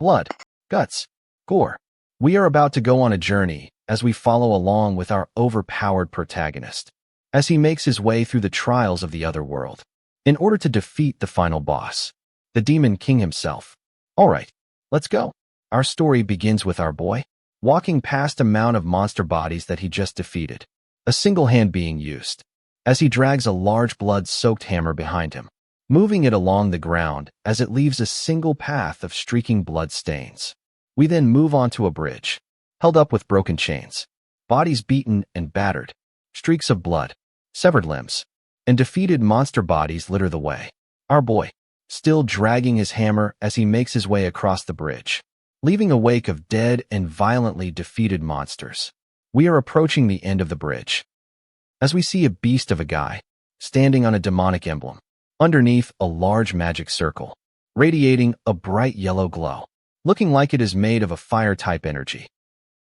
blood, guts, gore. We are about to go on a journey as we follow along with our overpowered protagonist, as he makes his way through the trials of the Otherworld, in order to defeat the final boss, the Demon King himself. Alright, let's go. Our story begins with our boy walking past a mound of monster bodies that he just defeated, a single hand being used, as he drags a large blood-soaked hammer behind him, moving it along the ground as it leaves a single path of streaking blood stains. We then move on to a bridge, held up with broken chains, bodies beaten and battered, streaks of blood, severed limbs, and defeated monster bodies litter the way. Our boy, still dragging his hammer as he makes his way across the bridge, leaving a wake of dead and violently defeated monsters. We are approaching the end of the bridge, as we see a beast of a guy standing on a demonic emblem, underneath a large magic circle, radiating a bright yellow glow, looking like it is made of a fire-type energy.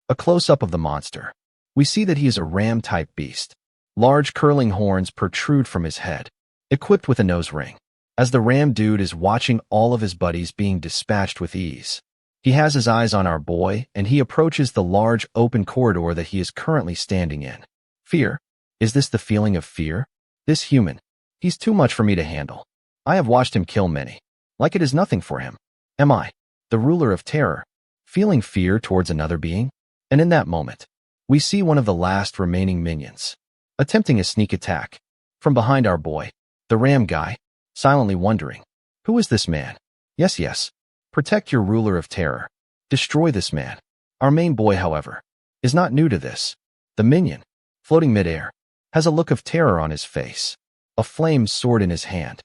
A close-up of the monster. We see that he is a ram-type beast. Large curling horns protrude from his head, equipped with a nose ring, as the ram dude is watching all of his buddies being dispatched with ease. He has his eyes on our boy, and he approaches the large open corridor that he is currently standing in. Fear? Is this the feeling of fear? This human. He's too much for me to handle. I have watched him kill many, like it is nothing for him. Am I, the ruler of terror, feeling fear towards another being? And in that moment, we see one of the last remaining minions, attempting a sneak attack, from behind our boy, the ram guy, silently wondering, who is this man? Yes. Protect your ruler of terror. Destroy this man. Our main boy, however, is not new to this. The minion, floating midair, has a look of terror on his face, a flamed sword in his hand.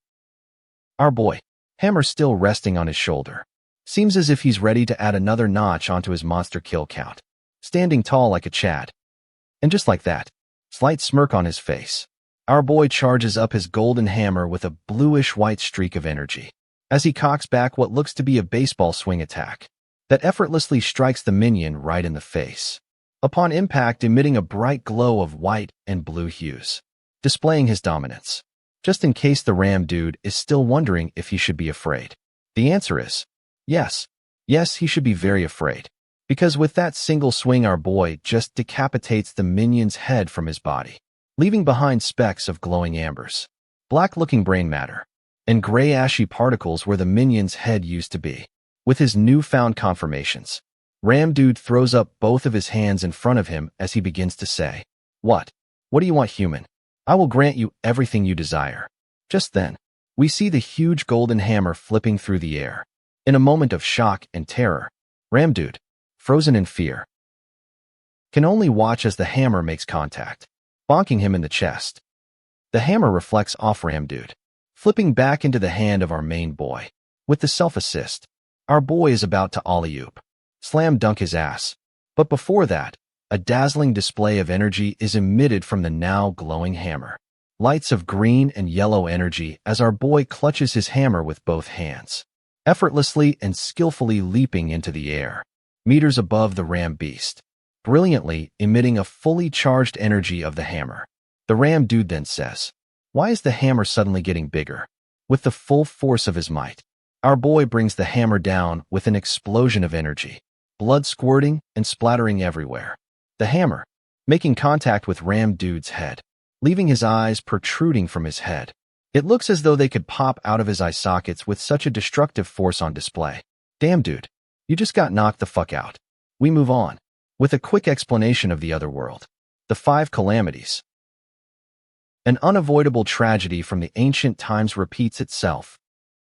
Our boy, hammer still resting on his shoulder, seems as if he's ready to add another notch onto his monster kill count, standing tall like a Chad. And just like that, slight smirk on his face, our boy charges up his golden hammer with a bluish-white streak of energy, as he cocks back what looks to be a baseball swing attack that effortlessly strikes the minion right in the face, upon impact emitting a bright glow of white and blue hues, displaying his dominance. Just in case the ram dude is still wondering if he should be afraid, the answer is yes. Yes, he should be very afraid, because with that single swing our boy just decapitates the minion's head from his body, leaving behind specks of glowing ambers, black-looking brain matter, and gray ashy particles where the minion's head used to be. With his newfound confirmations, Ram Dude throws up both of his hands in front of him as he begins to say, What do you want, human? I will grant you everything you desire. Just then, we see the huge golden hammer flipping through the air. In a moment of shock and terror, Ram Dude, frozen in fear, can only watch as the hammer makes contact, bonking him in the chest. The hammer reflects off Ram Dude, flipping back into the hand of our main boy. With the self-assist, our boy is about to alley-oop, slam dunk his ass. But before that, a dazzling display of energy is emitted from the now glowing hammer. Lights of green and yellow energy as our boy clutches his hammer with both hands, effortlessly and skillfully leaping into the air, meters above the ram beast, brilliantly emitting a fully charged energy of the hammer. The ram dude then says, Why is the hammer suddenly getting bigger? With the full force of his might, our boy brings the hammer down with an explosion of energy, blood squirting and splattering everywhere. The hammer, making contact with Ram Dude's head, leaving his eyes protruding from his head. It looks as though they could pop out of his eye sockets with such a destructive force on display. Damn, dude, you just got knocked the fuck out. We move on, with a quick explanation of the Otherworld. The 5 calamities. An unavoidable tragedy from the ancient times repeats itself.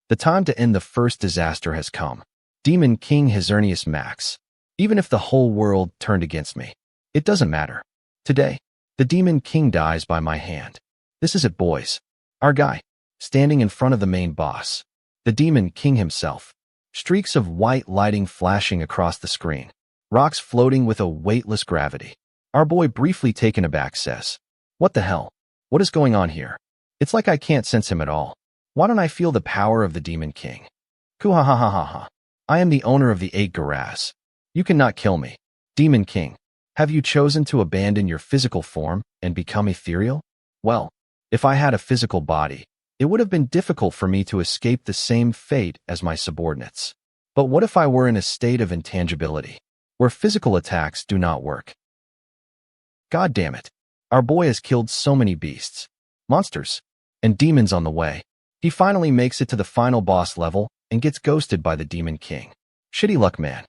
The time to end the first disaster has come. Demon King Hazernius Max. Even if the whole world turned against me, it doesn't matter. Today, the Demon King dies by my hand. This is it, boys. Our guy, standing in front of the main boss, the Demon King himself. Streaks of white lighting flashing across the screen. Rocks floating with a weightless gravity. Our boy, briefly taken aback, says, What the hell? What is going on here? It's like I can't sense him at all. Why don't I feel the power of the Demon King? Kuhahahaha. I am the owner of the 8 Garaz. You cannot kill me. Demon King, have you chosen to abandon your physical form and become ethereal? Well, if I had a physical body, it would have been difficult for me to escape the same fate as my subordinates. But what if I were in a state of intangibility, where physical attacks do not work? God damn it. Our boy has killed so many beasts, monsters, and demons on the way. He finally makes it to the final boss level and gets ghosted by the Demon King. Shitty luck, man.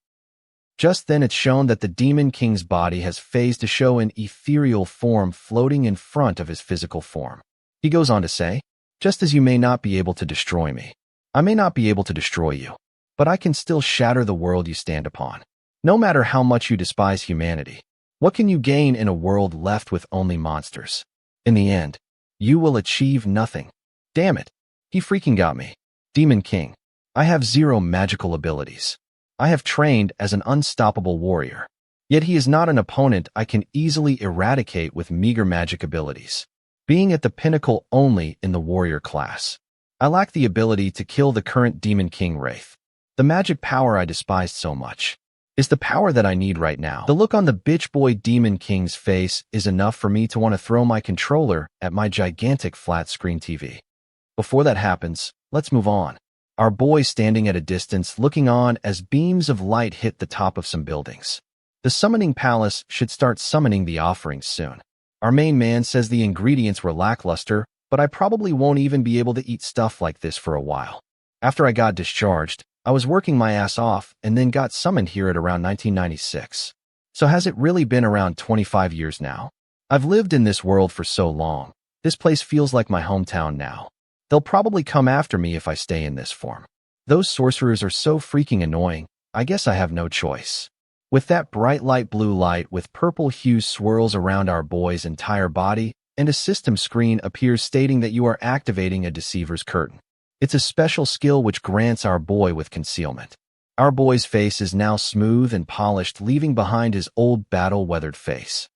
Just then it's shown that the Demon King's body has phased to show an ethereal form floating in front of his physical form. He goes on to say, "Just as you may not be able to destroy me, I may not be able to destroy you, but I can still shatter the world you stand upon. No matter how much you despise humanity, what can you gain in a world left with only monsters? In the end, you will achieve nothing." Damn it. He freaking got me. Demon King. I have zero magical abilities. I have trained as an unstoppable warrior. Yet he is not an opponent I can easily eradicate with meager magic abilities. Being at the pinnacle only in the warrior class, I lack the ability to kill the current Demon King Wraith. The magic power I despised so much is the power that I need right now. The look on the bitch boy Demon King's face is enough for me to want to throw my controller at my gigantic flat screen TV. Before that happens, let's move on. Our boy standing at a distance looking on as beams of light hit the top of some buildings. The summoning palace should start summoning the offerings soon. Our main man says the ingredients were lackluster, but I probably won't even be able to eat stuff like this for a while. After I got discharged, I was working my ass off and then got summoned here at around 1996. So has it really been around 25 years now? I've lived in this world for so long. This place feels like my hometown now. They'll probably come after me if I stay in this form. Those sorcerers are so freaking annoying, I guess I have no choice. With that bright light blue light with purple hues swirls around our boy's entire body, and a system screen appears stating that you are activating a Deceiver's Curtain. It's a special skill which grants our boy with concealment. Our boy's face is now smooth and polished, leaving behind his old battle-weathered face.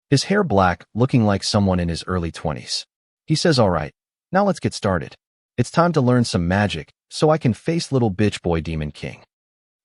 His hair black, looking like someone in his early 20s. He says, "All right, now let's get started. It's time to learn some magic, so I can face little bitch boy Demon King.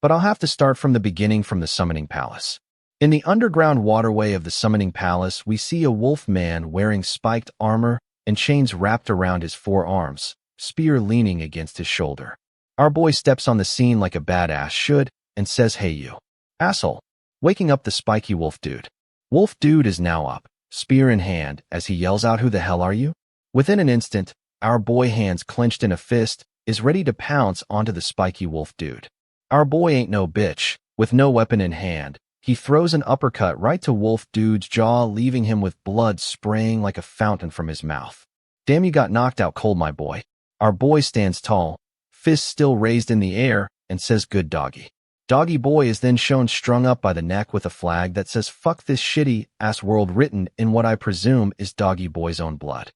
But I'll have to start from the beginning from the Summoning Palace." In the underground waterway of the Summoning Palace, we see a wolf man wearing spiked armor and chains wrapped around his forearms, spear leaning against his shoulder. Our boy steps on the scene like a badass should and says, "Hey you, asshole," waking up the spiky wolf dude. Wolf dude is now up, spear in hand, as he yells out, "Who the hell are you?" Within an instant, our boy, hands clenched in a fist, is ready to pounce onto the spiky wolf dude. Our boy ain't no bitch. With no weapon in hand, he throws an uppercut right to wolf dude's jaw, leaving him with blood spraying like a fountain from his mouth. Damn, you got knocked out cold, my boy. Our boy stands tall, fists still raised in the air, and says, "Good doggy." Doggy boy is then shown strung up by the neck with a flag that says, "Fuck this shitty ass world," written in what I presume is doggy boy's own blood.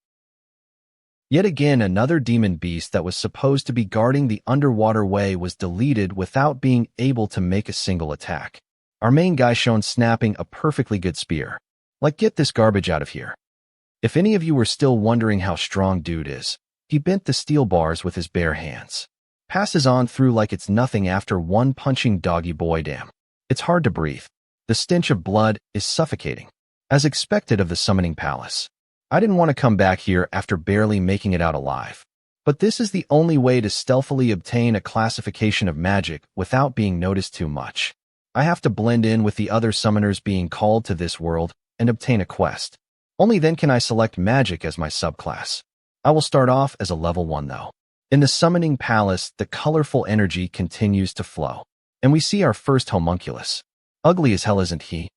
Yet again, another demon beast that was supposed to be guarding the underwater way was deleted without being able to make a single attack. Our main guy shown snapping a perfectly good spear. Like, get this garbage out of here. If any of you were still wondering how strong dude is, he bent the steel bars with his bare hands. Passes on through like it's nothing after one punching doggy boy. Damn. It's hard to breathe. The stench of blood is suffocating. As expected of the Summoning Palace. I didn't want to come back here after barely making it out alive. But this is the only way to stealthily obtain a classification of magic without being noticed too much. I have to blend in with the other summoners being called to this world and obtain a quest. Only then can I select magic as my subclass. I will start off as a level 1 though. In the Summoning Palace, the colorful energy continues to flow. And we see our first homunculus. Ugly as hell, isn't he?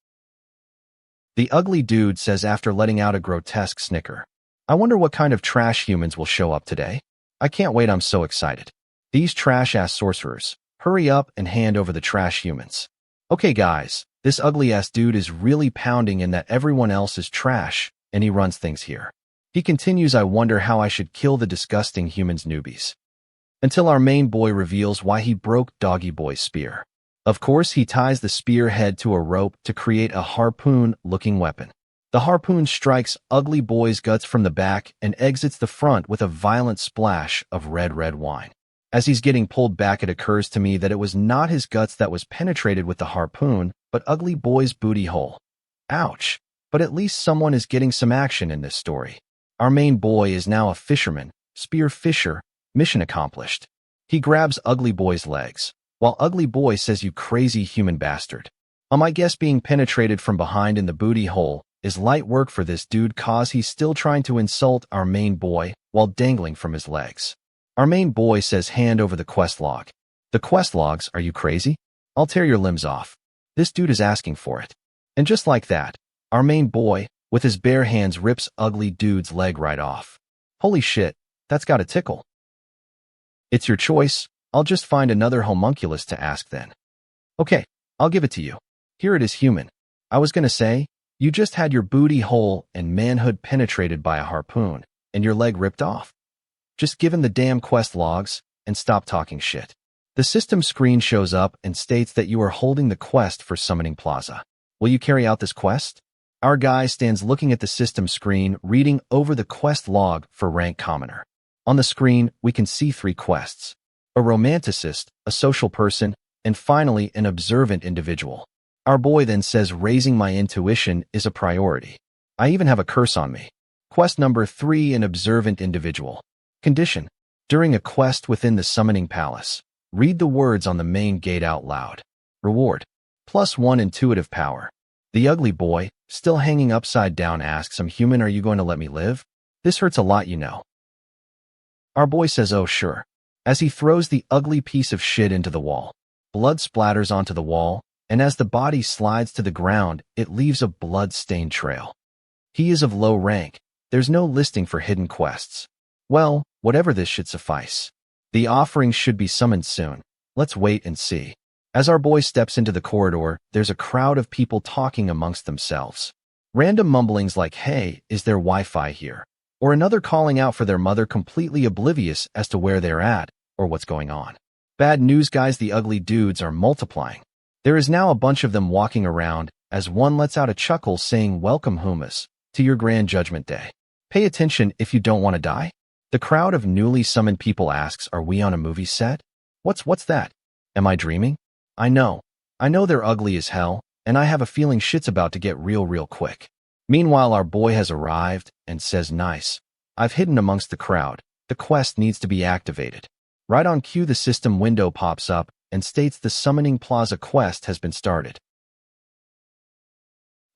The ugly dude says after letting out a grotesque snicker. I wonder what kind of trash humans will show up today. I can't wait, I'm so excited. These trash-ass sorcerers. Hurry up and hand over the trash humans. Okay guys, this ugly-ass dude is really pounding in that everyone else is trash, and he runs things here. He continues, I wonder how I should kill the disgusting humans newbies. Until our main boy reveals why he broke Doggy Boy's spear. Of course, he ties the spearhead to a rope to create a harpoon-looking weapon. The harpoon strikes Ugly Boy's guts from the back and exits the front with a violent splash of red wine. As he's getting pulled back, it occurs to me that it was not his guts that was penetrated with the harpoon, but Ugly Boy's booty hole. Ouch. But at least someone is getting some action in this story. Our main boy is now a fisherman, spear fisher, mission accomplished. He grabs Ugly Boy's legs, while ugly boy says you crazy human bastard. I guess being penetrated from behind in the booty hole is light work for this dude cause he's still trying to insult our main boy while dangling from his legs. Our main boy says hand over the quest log. The quest logs, are you crazy? I'll tear your limbs off. This dude is asking for it. And just like that, our main boy, with his bare hands rips ugly dude's leg right off. Holy shit, that's gotta tickle. It's your choice, I'll just find another homunculus to ask then. Okay, I'll give it to you. Here it is human. I was gonna say, you just had your booty hole and manhood penetrated by a harpoon, and your leg ripped off. Just give him the damn quest logs, and stop talking shit. The system screen shows up and states that you are holding the quest for Summoning Plaza. Will you carry out this quest? Our guy stands looking at the system screen, reading over the quest log for rank commoner. On the screen, we can see 3 quests: a romanticist, a social person, and finally an observant individual. Our boy then says raising my intuition is a priority. I even have a curse on me. Quest number 3, an observant individual. Condition: during a quest within the Summoning Palace, read the words on the main gate out loud. Reward: +1 intuitive power. The ugly boy, still hanging upside down, asks, I'm human, are you going to let me live? This hurts a lot, you know. Our boy says, oh sure. As he throws the ugly piece of shit into the wall. Blood splatters onto the wall, and as the body slides to the ground, it leaves a blood-stained trail. He is of low rank. There's no listing for hidden quests. Well, whatever, this should suffice. The offerings should be summoned soon. Let's wait and see. As our boy steps into the corridor, there's a crowd of people talking amongst themselves. Random mumblings like, hey, is there Wi-Fi here? Or another calling out for their mother, completely oblivious as to where they're at or what's going on. Bad news, guys, the ugly dudes are multiplying. There is now a bunch of them walking around as one lets out a chuckle saying, welcome Humas, to your grand judgment day. Pay attention if you don't want to die. The crowd of newly summoned people asks, are we on a movie set? What's that? Am I dreaming? I know they're ugly as hell, and I have a feeling shit's about to get real quick. Meanwhile, our boy has arrived and says, nice. I've hidden amongst the crowd. The quest needs to be activated. Right on cue, the system window pops up and states the Summoning Plaza quest has been started.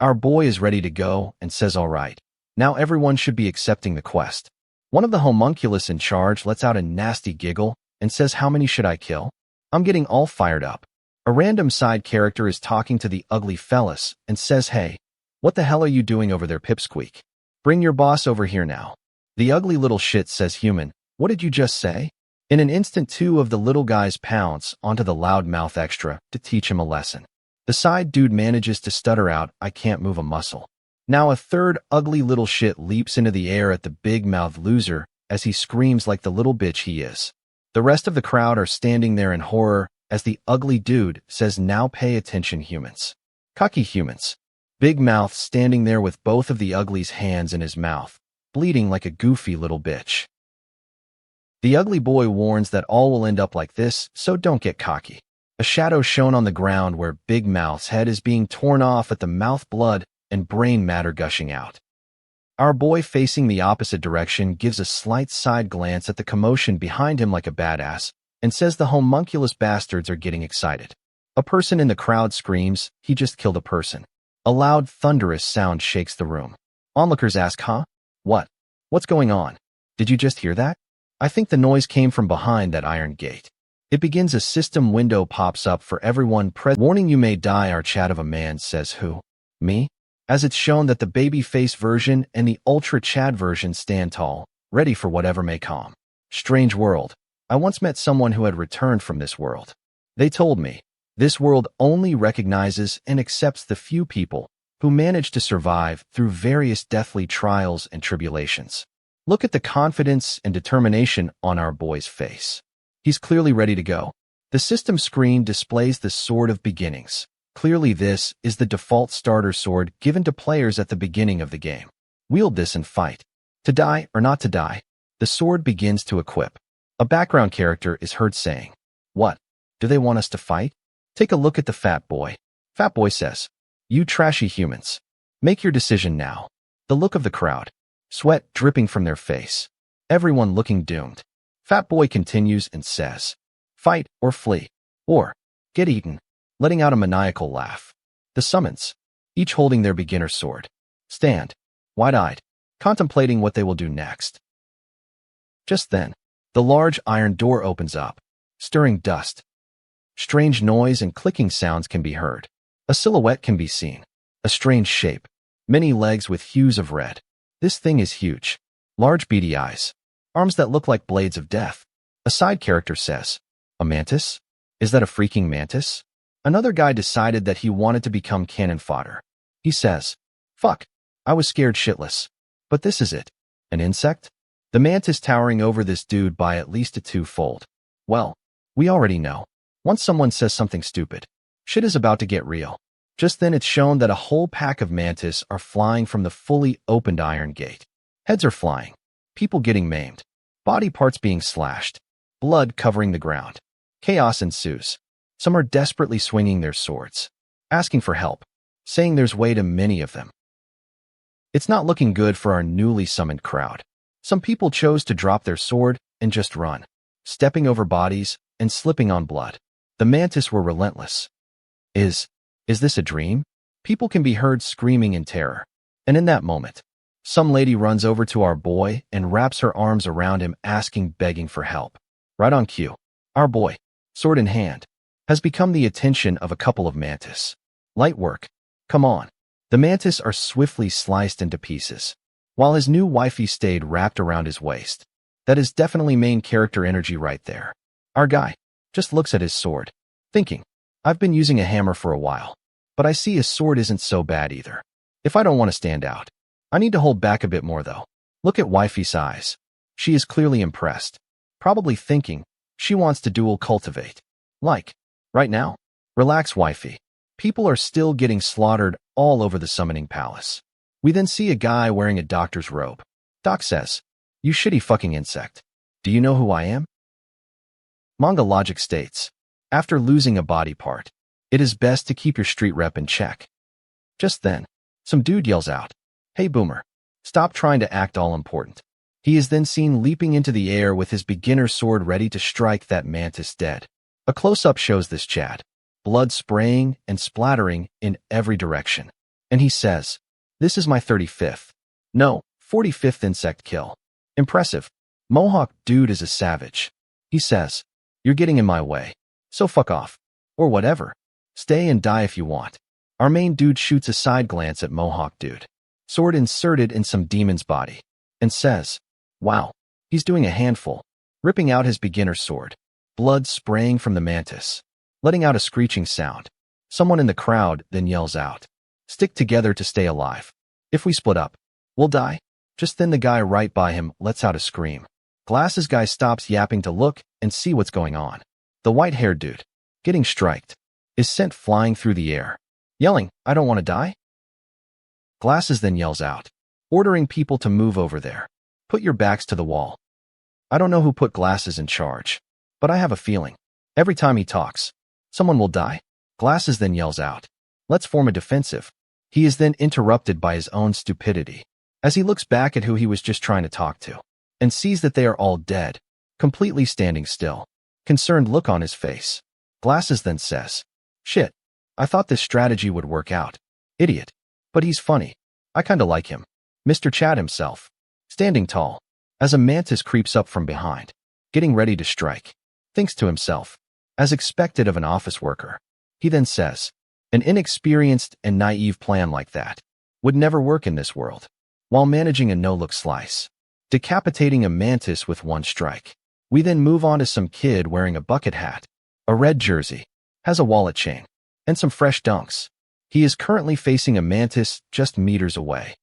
Our boy is ready to go and says, all right. Now everyone should be accepting the quest. One of the homunculus in charge lets out a nasty giggle and says, how many should I kill? I'm getting all fired up. A random side character is talking to the ugly fellas and says, hey, what the hell are you doing over there, pipsqueak? Bring your boss over here now. The ugly little shit says, human, what did you just say? In an instant, 2 of the little guys pounce onto the loudmouth extra to teach him a lesson. The side dude manages to stutter out, I can't move a muscle. Now a third ugly little shit leaps into the air at the big-mouthed loser as he screams like the little bitch he is. The rest of the crowd are standing there in horror as the ugly dude says, now pay attention, humans. Cocky humans. Big Mouth standing there with both of the ugly's hands in his mouth, bleeding like a goofy little bitch. The ugly boy warns that all will end up like this, so don't get cocky. A shadow shown on the ground where Big Mouth's head is being torn off at the mouth, blood and brain matter gushing out. Our boy, facing the opposite direction, gives a slight side glance at the commotion behind him like a badass and says the homunculus bastards are getting excited. A person in the crowd screams, he just killed a person. A loud, thunderous sound shakes the room. Onlookers ask, huh? What? What's going on? Did you just hear that? I think the noise came from behind that iron gate. It begins, a system window pops up for everyone present. Warning, you may die. Our chat of a man says, who? Me? As it's shown that the babyface version and the ultra Chad version stand tall, ready for whatever may come. Strange world. I once met someone who had returned from this world. They told me, this world only recognizes and accepts the few people who manage to survive through various deathly trials and tribulations. Look at the confidence and determination on our boy's face. He's clearly ready to go. The system screen displays the Sword of Beginnings. Clearly this is the default starter sword given to players at the beginning of the game. Wield this and fight. To die or not to die, the sword begins to equip. A background character is heard saying, what? Do they want us to fight? Take a look at the fat boy. Fat boy says, you trashy humans. Make your decision now. The look of the crowd. Sweat dripping from their face. Everyone looking doomed. Fat boy continues and says, fight or flee. or get eaten, letting out a maniacal laugh. The summons, each holding their beginner sword, stand, wide-eyed, contemplating what they will do next. Just then, the large iron door opens up, stirring dust. Strange noise and clicking sounds can be heard. A silhouette can be seen, a strange shape, many legs with hues of red. This thing is huge. Large beady eyes, arms that look like blades of death. A side character says, "A mantis? Is that a freaking mantis?" Another guy decided that he wanted to become cannon fodder. He says, "Fuck, I was scared shitless. But this is it. An insect?" The mantis towering over this dude by at least a two-fold. Well, we already know. Once someone says something stupid, shit is about to get real. Just then it's shown that a whole pack of mantis are flying from the fully opened iron gate. Heads are flying, people getting maimed, body parts being slashed, blood covering the ground. Chaos ensues. Some are desperately swinging their swords, asking for help, saying there's way too many of them. It's not looking good for our newly summoned crowd. Some people chose to drop their sword and just run, stepping over bodies and slipping on blood. The mantis were relentless. Is this a dream? People can be heard screaming in terror. And in that moment, some lady runs over to our boy and wraps her arms around him, begging for help. Right on cue, our boy, sword in hand, has become the attention of a couple of mantis. Light work. Come on. The mantis are swiftly sliced into pieces, while his new wifey stayed wrapped around his waist. That is definitely main character energy right there. Our guy just looks at his sword, thinking, I've been using a hammer for a while, but I see his sword isn't so bad either. If I don't want to stand out, I need to hold back a bit more though. Look at wifey's eyes. She is clearly impressed, probably thinking she wants to dual cultivate. Like, right now? Relax, wifey. People are still getting slaughtered all over the summoning palace. We then see a guy wearing a doctor's robe. Doc says, "You shitty fucking insect. Do you know who I am?" Manga logic states, after losing a body part, it is best to keep your street rep in check. Just then, some dude yells out, "Hey boomer, stop trying to act all important." He is then seen leaping into the air with his beginner sword ready to strike that mantis dead. A close-up shows this Chad, blood spraying and splattering in every direction. And he says, "This is my 35th. No, 45th insect kill. Impressive. Mohawk dude is a savage." He says, "You're getting in my way, so fuck off. Or whatever. Stay and die if you want." Our main dude shoots a side glance at Mohawk dude, sword inserted in some demon's body, and says, "Wow, he's doing a handful," ripping out his beginner sword, blood spraying from the mantis, letting out a screeching sound. Someone in the crowd then yells out, "Stick together to stay alive. If we split up, we'll die." Just then the guy right by him lets out a scream. Glasses guy stops yapping to look and see what's going on. The white-haired dude, getting striked, is sent flying through the air, yelling, "I don't want to die." Glasses then yells out, ordering people to move over there. "Put your backs to the wall." I don't know who put Glasses in charge, but I have a feeling, every time he talks, someone will die. Glasses then yells out, "Let's form a defensive." He is then interrupted by his own stupidity, as he looks back at who he was just trying to talk to, and sees that they are all dead, completely standing still, concerned look on his face. Glasses then says, "Shit, I thought this strategy would work out. Idiot. But he's funny. I kinda like him." Mr. Chad himself, standing tall, as a mantis creeps up from behind, getting ready to strike, thinks to himself, as expected of an office worker. He then says, "An inexperienced and naive plan like that would never work in this world," while managing a no-look slice, decapitating a mantis with one strike. We then move on to some kid wearing a bucket hat, a red jersey, has a wallet chain, and some fresh dunks. He is currently facing a mantis just meters away.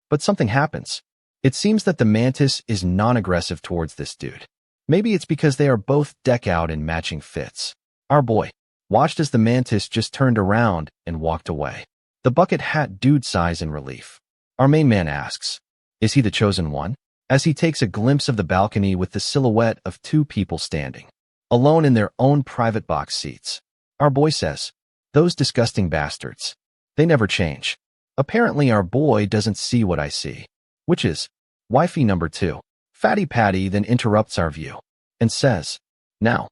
But something happens. It seems that the mantis is non-aggressive towards this dude. Maybe it's because they are both decked out in matching fits. Our boy watched as the mantis just turned around and walked away. The bucket hat dude sighs in relief. Our main man asks, "Is he the chosen one?" as he takes a glimpse of the balcony with the silhouette of two people standing, alone in their own private box seats. Our boy says, "Those disgusting bastards. They never change." Apparently our boy doesn't see what I see, which is wifey number 2. Fatty Patty then interrupts our view and says, Now,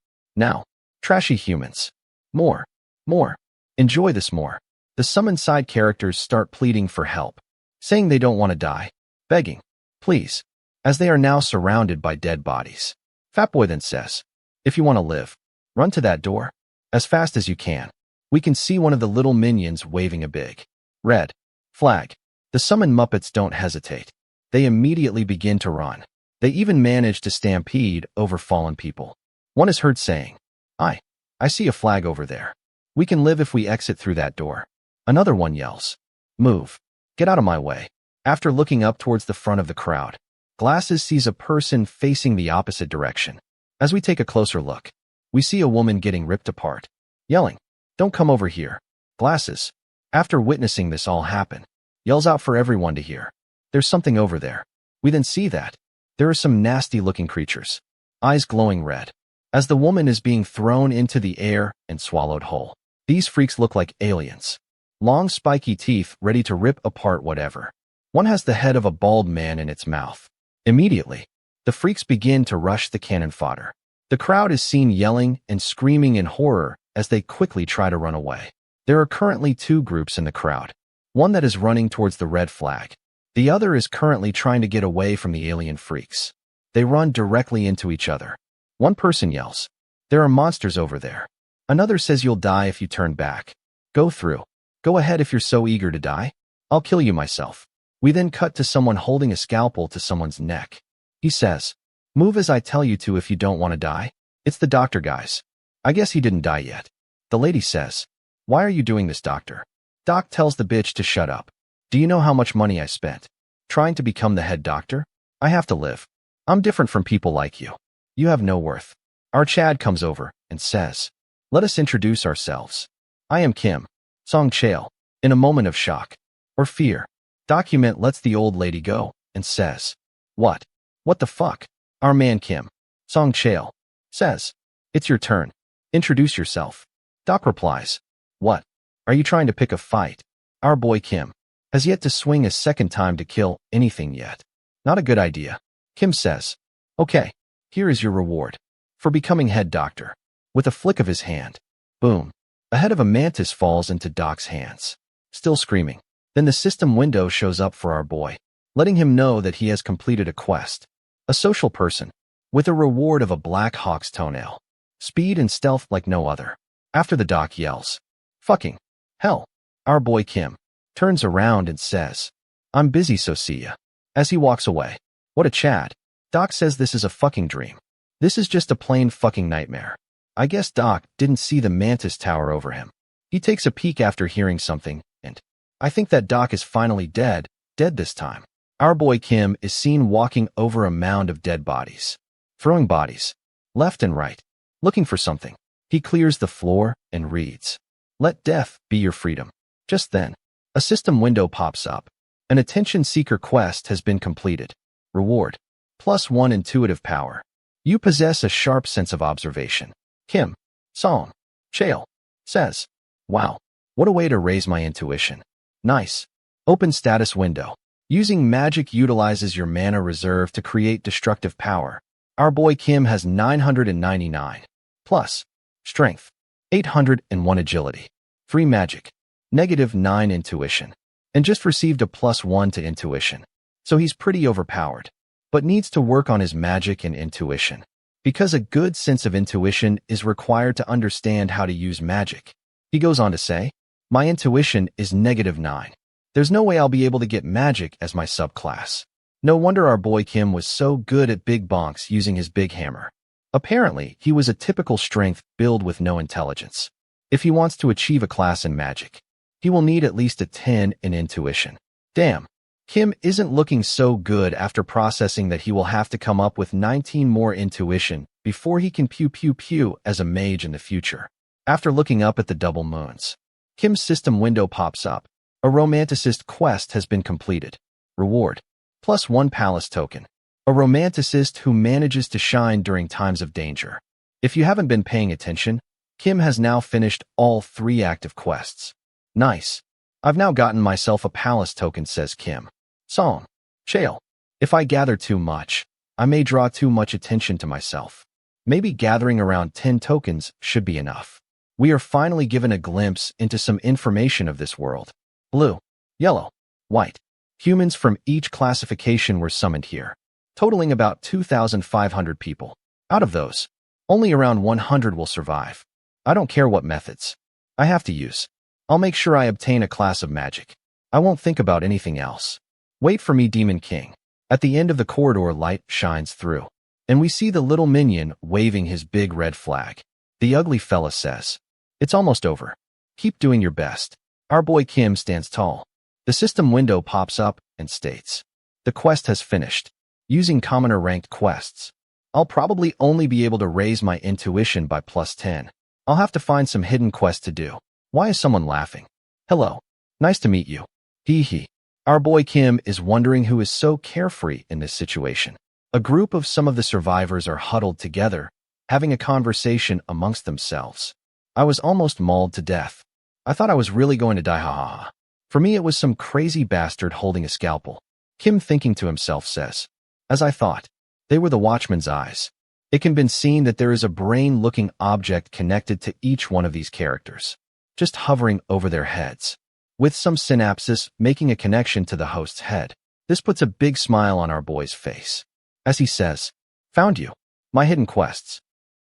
Trashy humans. More. More. Enjoy this more. The summoned side characters start pleading for help, saying they don't want to die, begging, please, as they are now surrounded by dead bodies. Fatboy then says, if you want to live, run to that door, as fast as you can. We can see one of the little minions waving a big red flag. The summoned Muppets don't hesitate. They immediately begin to run. They even manage to stampede over fallen people. One is heard saying, I see a flag over there. We can live if we exit through that door. Another one yells, move. Get out of my way. After looking up towards the front of the crowd, Glasses sees a person facing the opposite direction. As we take a closer look, we see a woman getting ripped apart, yelling, don't come over here. Glasses, after witnessing this all happen, yells out for everyone to hear, there's something over there. We then see that there are some nasty-looking creatures, eyes glowing red, as the woman is being thrown into the air and swallowed whole. These freaks look like aliens. Long spiky teeth ready to rip apart whatever. One has the head of a bald man in its mouth. Immediately, the freaks begin to rush the cannon fodder. The crowd is seen yelling and screaming in horror as they quickly try to run away. There are currently two groups in the crowd. One that is running towards the red flag. The other is currently trying to get away from the alien freaks. They run directly into each other. One person yells, there are monsters over there. Another says you'll die if you turn back. Go through. Go ahead if you're so eager to die. I'll kill you myself. We then cut to someone holding a scalpel to someone's neck. He says, move as I tell you to if you don't want to die. It's the doctor, guys. I guess he didn't die yet. The lady says, why are you doing this, doctor? Doc tells the bitch to shut up. Do you know how much money I spent trying to become the head doctor? I have to live. I'm different from people like you. You have no worth. Our Chad comes over and says, let us introduce ourselves. I am Kim Song-chail. In a moment of shock or fear, Document lets the old lady go and says, what? What the fuck? Our man Kim Song-chail says, it's your turn. Introduce yourself. Doc replies, what? Are you trying to pick a fight? Our boy Kim has yet to swing a second time to kill anything yet. Not a good idea. Kim says, okay, here is your reward for becoming head doctor. With a flick of his hand, boom, a head of a mantis falls into Doc's hands, still screaming. Then the system window shows up for our boy, letting him know that he has completed a quest. A social person, with a reward of a black hawk's toenail. Speed and stealth like no other. After the Doc yells, fucking hell, our boy Kim turns around and says, I'm busy, so see ya. As he walks away, what a Chad. Doc says this is a fucking dream. This is just a plain fucking nightmare. I guess Doc didn't see the mantis tower over him. He takes a peek after hearing something, and I think that Doc is finally dead this time. Our boy Kim is seen walking over a mound of dead bodies, throwing bodies left and right, looking for something. He clears the floor and reads, let death be your freedom. Just then, a system window pops up. An attention seeker quest has been completed. Reward, +1 intuitive power. You possess a sharp sense of observation. Kim Song-chail says, wow, what a way to raise my intuition. Nice. Open status window. Using magic utilizes your mana reserve to create destructive power. Our boy Kim has 999 plus strength, 801 agility, 3 magic, -9 intuition, and just received a +1 to intuition. So he's pretty overpowered, but needs to work on his magic and intuition, because a good sense of intuition is required to understand how to use magic. He goes on to say, my intuition is -9. There's no way I'll be able to get magic as my subclass. No wonder our boy Kim was so good at big bonks using his big hammer. Apparently, he was a typical strength build with no intelligence. If he wants to achieve a class in magic, he will need at least a 10 in intuition. Damn, Kim isn't looking so good after processing that he will have to come up with 19 more intuition before he can pew as a mage in the future. After looking up at the double moons, Kim's system window pops up. A romanticist quest has been completed. Reward, +1 palace token. A romanticist who manages to shine during times of danger. If you haven't been paying attention, Kim has now finished all 3 active quests. Nice. I've now gotten myself a palace token, says Kim Song-chail. If I gather too much, I may draw too much attention to myself. Maybe gathering around 10 tokens should be enough. We are finally given a glimpse into some information of this world. Blue, yellow, white. Humans from each classification were summoned here, totaling about 2,500 people. Out of those, only around 100 will survive. I don't care what methods I have to use. I'll make sure I obtain a class of magic. I won't think about anything else. Wait for me, Demon King. At the end of the corridor, light shines through, and we see the little minion waving his big red flag. The ugly fella says, "It's almost over. Keep doing your best." Our boy Kim stands tall. The system window pops up and states, "The quest has finished." Using commoner ranked quests, I'll probably only be able to raise my intuition by +10. I'll have to find some hidden quest to do. Why is someone laughing? Hello. Nice to meet you. Hee hee. Our boy Kim is wondering who is so carefree in this situation. A group of some of the survivors are huddled together, having a conversation amongst themselves. I was almost mauled to death. I thought I was really going to die, ha ha ha. For me, it was some crazy bastard holding a scalpel. Kim, thinking to himself, says, "As I thought, they were the watchman's eyes." It can be seen that there is a brain-looking object connected to each one of these characters, just hovering over their heads, with some synapses making a connection to the host's head. This puts a big smile on our boy's face, as he says, "Found you. My hidden quests.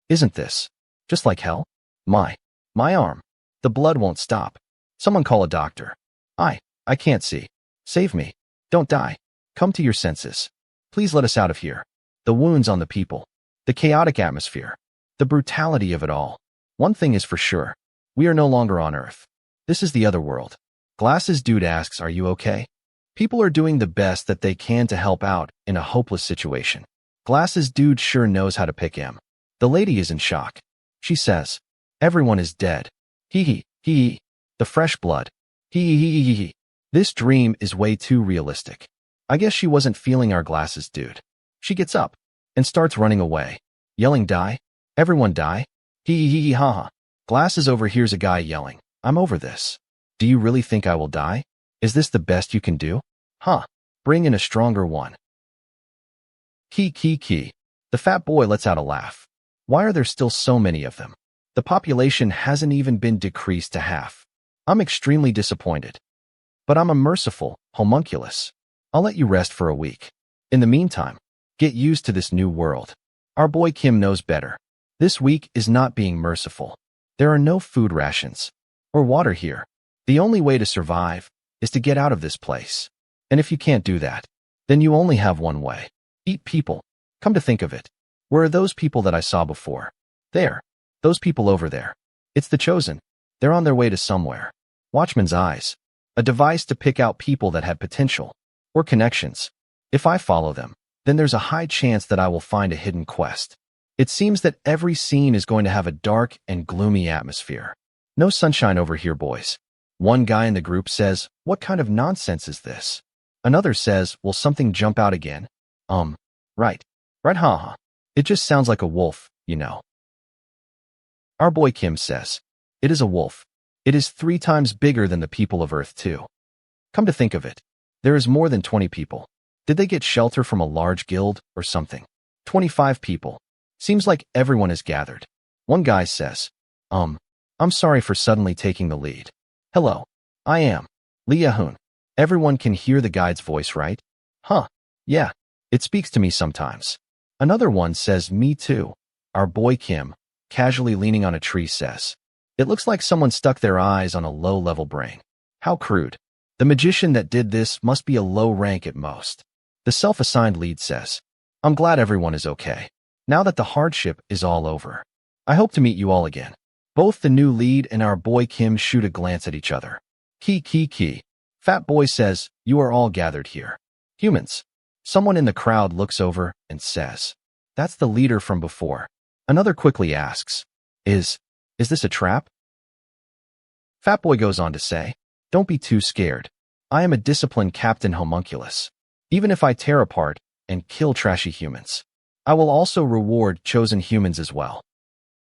Isn't this just like hell? My arm. The blood won't stop. Someone call a doctor. I can't see. Save me. Don't die. Come to your senses. Please let us out of here." The wounds on the people, the chaotic atmosphere, the brutality of it all. One thing is for sure. We are no longer on Earth. This is the other world. Glasses Dude asks, "Are you okay?" People are doing the best that they can to help out in a hopeless situation. Glasses Dude sure knows how to pick him. The lady is in shock. She says, "Everyone is dead. Hee hee, hee hee. The fresh blood. Hee hee hee hee. This dream is way too realistic." I guess she wasn't feeling our Glasses Dude. She gets up and starts running away, yelling, "Die! Everyone die! Hee hee hee ha ha." Glasses overhears a guy yelling, "I'm over this. Do you really think I will die? Is this the best you can do? Huh. Bring in a stronger one." Key. The fat boy lets out a laugh. Why are there still so many of them? The population hasn't even been decreased to half. I'm extremely disappointed. But I'm a merciful homunculus. I'll let you rest for a week. In the meantime, get used to this new world. Our boy Kim knows better. This week is not being merciful. There are no food rations or water here. The only way to survive is to get out of this place. And if you can't do that, then you only have one way. Eat people. Come to think of it, where are those people that I saw before? There. Those people over there. It's the chosen. They're on their way to somewhere. Watchman's eyes. A device to pick out people that have potential or connections. If I follow them, then there's a high chance that I will find a hidden quest. It seems that every scene is going to have a dark and gloomy atmosphere. No sunshine over here, boys. One guy in the group says, "What kind of nonsense is this?" Another says, "Will something jump out again?" Right, haha. It just sounds like a wolf, you know. Our boy Kim says, "It is a wolf. It is 3 times bigger than the people of Earth too." Come to think of it, there is more than 20 people. Did they get shelter from a large guild or something? 25 people. Seems like everyone is gathered. One guy says, I'm sorry for suddenly taking the lead. Hello, I am Leahun. Everyone can hear the guide's voice, right? Huh, yeah, it speaks to me sometimes. Another one says, "Me too." Our boy Kim, casually leaning on a tree, says, "It looks like someone stuck their eyes on a low-level brain. How crude. The magician that did this must be a low rank at most." The self-assigned lead says, "I'm glad everyone is okay. Now that the hardship is all over. I hope to meet you all again." Both the new lead and our boy Kim shoot a glance at each other. Key. Fat boy says, "You are all gathered here. Humans." Someone in the crowd looks over and says, "That's the leader from before." Another quickly asks, Is this a trap?" Fat boy goes on to say, "Don't be too scared. I am a disciplined captain homunculus. Even if I tear apart and kill trashy humans, I will also reward chosen humans as well."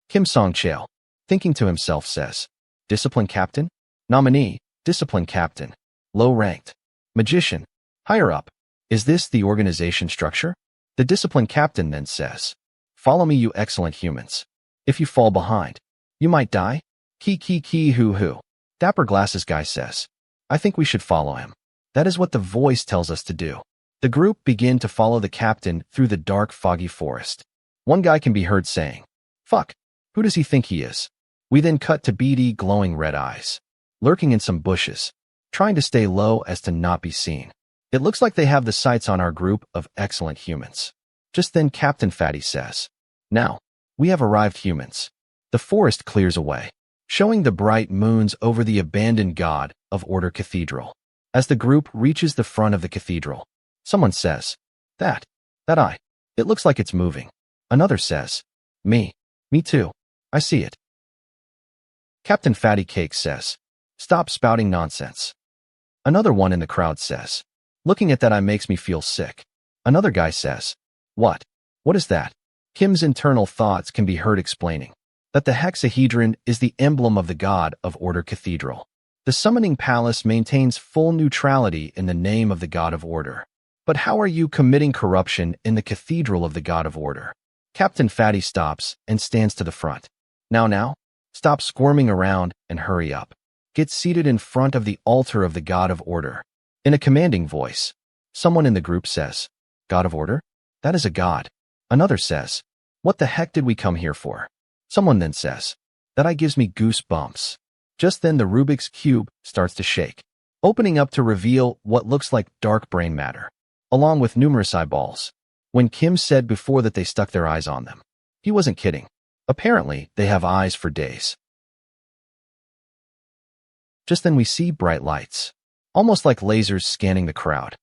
Kim Song-cheol, thinking to himself, says, "Discipline captain? Nominee, discipline captain. Low-ranked. Magician. Higher up. Is this the organization structure?" The discipline captain then says, Follow me, you excellent humans. If you fall behind, you might die. Key, hoo. Dapper glasses guy says. I think we should follow him. That is what the voice tells us to do. The group begin to follow the captain through the dark, foggy forest. One guy can be heard saying, "Fuck, who does he think he is?" We then cut to beady, glowing red eyes, lurking in some bushes, trying to stay low as to not be seen. It looks like they have the sights on our group of excellent humans. Just then Captain Fatty says, "Now, we have arrived, humans." The forest clears away, showing the bright moons over the abandoned God of Order Cathedral. As the group reaches the front of the cathedral, someone says, That eye, it looks like it's moving." Another says, Me too, I see it." Captain Fatty Cake says, "Stop spouting nonsense." Another one in the crowd says, "Looking at that eye makes me feel sick." Another guy says, What is that?" Kim's internal thoughts can be heard explaining that the hexahedron is the emblem of the God of Order Cathedral. The summoning palace maintains full neutrality in the name of the God of Order. But how are you committing corruption in the Cathedral of the God of Order? Captain Fatty stops and stands to the front. Now, stop squirming around and hurry up. Get seated in front of the altar of the God of Order. In a commanding voice, someone in the group says, God of Order? That is a god. Another says, What the heck did we come here for? Someone then says, That eye gives me goosebumps. Just then the Rubik's Cube starts to shake, opening up to reveal what looks like dark brain matter, along with numerous eyeballs. When Kim said before that they stuck their eyes on them, he wasn't kidding. Apparently, they have eyes for days. Just then we see bright lights, almost like lasers scanning the crowd.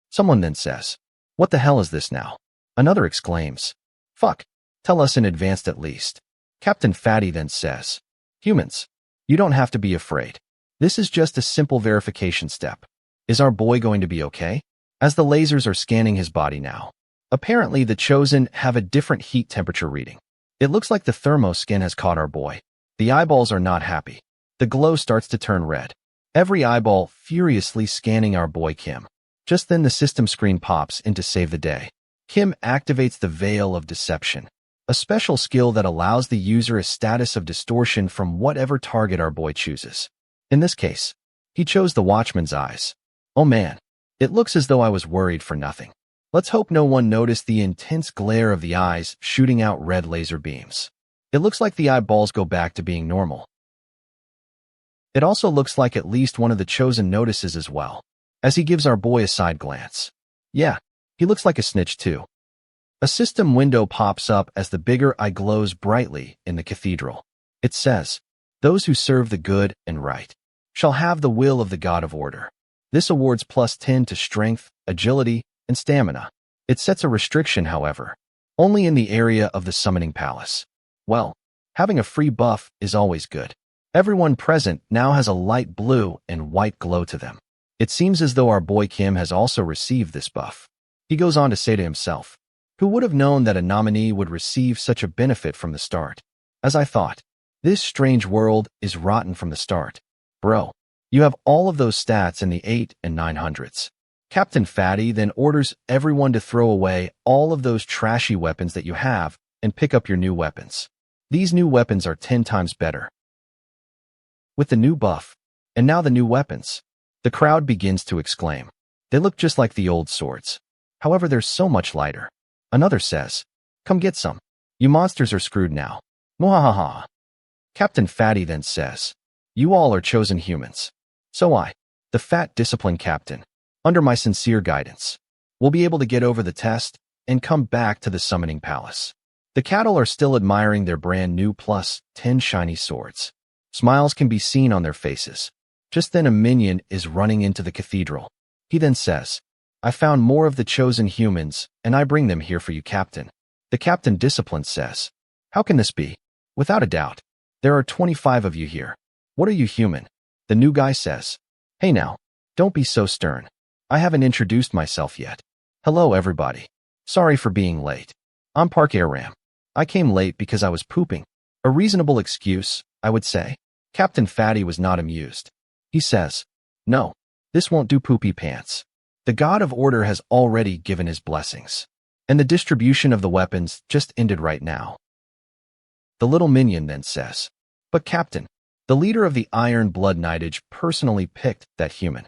Someone then says, What the hell is this now? Another exclaims, Fuck, tell us in advance at least. Captain Fatty then says, Humans, you don't have to be afraid. This is just a simple verification step. Is our boy going to be okay? As the lasers are scanning his body now, apparently the Chosen have a different heat temperature reading. It looks like the thermo skin has caught our boy. The eyeballs are not happy. The glow starts to turn red. Every eyeball furiously scanning our boy Kim. Just then the system screen pops in to save the day. Kim activates the Veil of Deception, a special skill that allows the user a status of distortion from whatever target our boy chooses. In this case, he chose the Watchman's eyes. Oh man, it looks as though I was worried for nothing. Let's hope no one noticed the intense glare of the eyes shooting out red laser beams. It looks like the eyeballs go back to being normal. It also looks like at least one of the Chosen notices as well, as he gives our boy a side glance. Yeah, he looks like a snitch too. A system window pops up as the bigger eye glows brightly in the cathedral. It says, Those who serve the good and right shall have the will of the God of Order. This awards +10 to strength, agility, and stamina. It sets a restriction, however, only in the area of the summoning palace. Well, having a free buff is always good. Everyone present now has a light blue and white glow to them. It seems as though our boy Kim has also received this buff. He goes on to say to himself, Who would have known that a nominee would receive such a benefit from the start? As I thought, this strange world is rotten from the start. Bro, you have all of those stats in the 8 and 900s. Captain Fatty then orders everyone to throw away all of those trashy weapons that you have and pick up your new weapons. These new weapons are 10 times better. With the new buff, and now the new weapons, the crowd begins to exclaim. They look just like the old swords. However, they're so much lighter. Another says, Come get some. You monsters are screwed now. Mwahaha. Captain Fatty then says, You all are chosen humans. So I, the fat disciplined captain, under my sincere guidance, will be able to get over the test and come back to the summoning palace. The cattle are still admiring their brand new +10 shiny swords. Smiles can be seen on their faces. Just then a minion is running into the cathedral. He then says, I found more of the chosen humans, and I bring them here for you, Captain. The captain disciplined says, How can this be? Without a doubt. There are 25 of you here. What are you, human? The new guy says, Hey now, don't be so stern. I haven't introduced myself yet. Hello, everybody. Sorry for being late. I'm Park Aram. I came late because I was pooping. A reasonable excuse, I would say. Captain Fatty was not amused. He says, No, this won't do, poopy pants. The God of Order has already given his blessings. And the distribution of the weapons just ended right now. The little minion then says, "But Captain, the leader of the Iron Blood Knightage personally picked that human."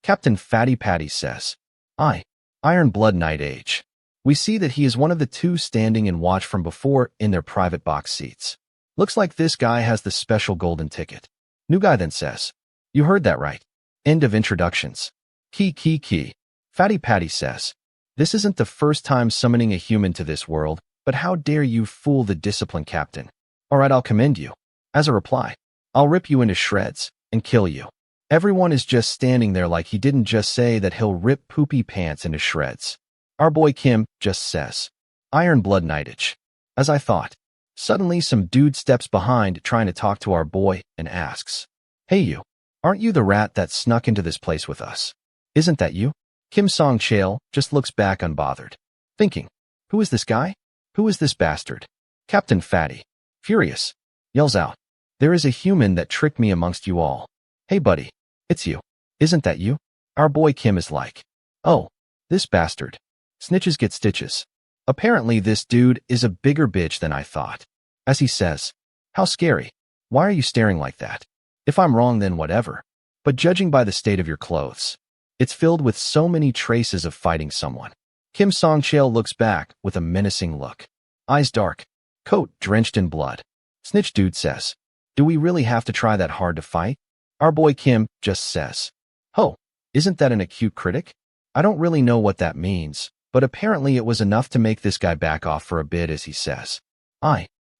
Captain Fatty Patty says, Iron Blood Knightage. We see that he is one of the two standing in watch from before in their private box seats. Looks like this guy has the special golden ticket." New guy then says, "You heard that right. End of introductions." Key. Fatty Patty says, "This isn't the first time summoning a human to this world, but how dare you fool the disciplined captain? All right, I'll commend you. As a reply, I'll rip you into shreds and kill you." Everyone is just standing there like he didn't just say that he'll rip Poopy Pants into shreds. Our boy Kim just says, "Iron Blood Knightage." As I thought. Suddenly some dude steps behind trying to talk to our boy and asks, "Hey you, aren't you the rat that snuck into this place with us? Isn't that you?" Kim Song Chail just looks back unbothered, thinking, who is this guy? Who is this bastard? Captain Fatty, furious, yells out, "There is a human that tricked me amongst you all. Hey buddy, it's you. Isn't that you?" Our boy Kim is like, "Oh, this bastard. Snitches get stitches." Apparently this dude is a bigger bitch than I thought. As he says, "How scary. Why are you staring like that? If I'm wrong then whatever. But judging by the state of your clothes, it's filled with so many traces of fighting someone." Kim Song Chail looks back with a menacing look. Eyes dark, coat drenched in blood. Snitch dude says, "Do we really have to try that hard to fight?" Our boy Kim just says, "Oh, isn't that an acute critic?" I don't really know what that means, but apparently it was enough to make this guy back off for a bit as he says,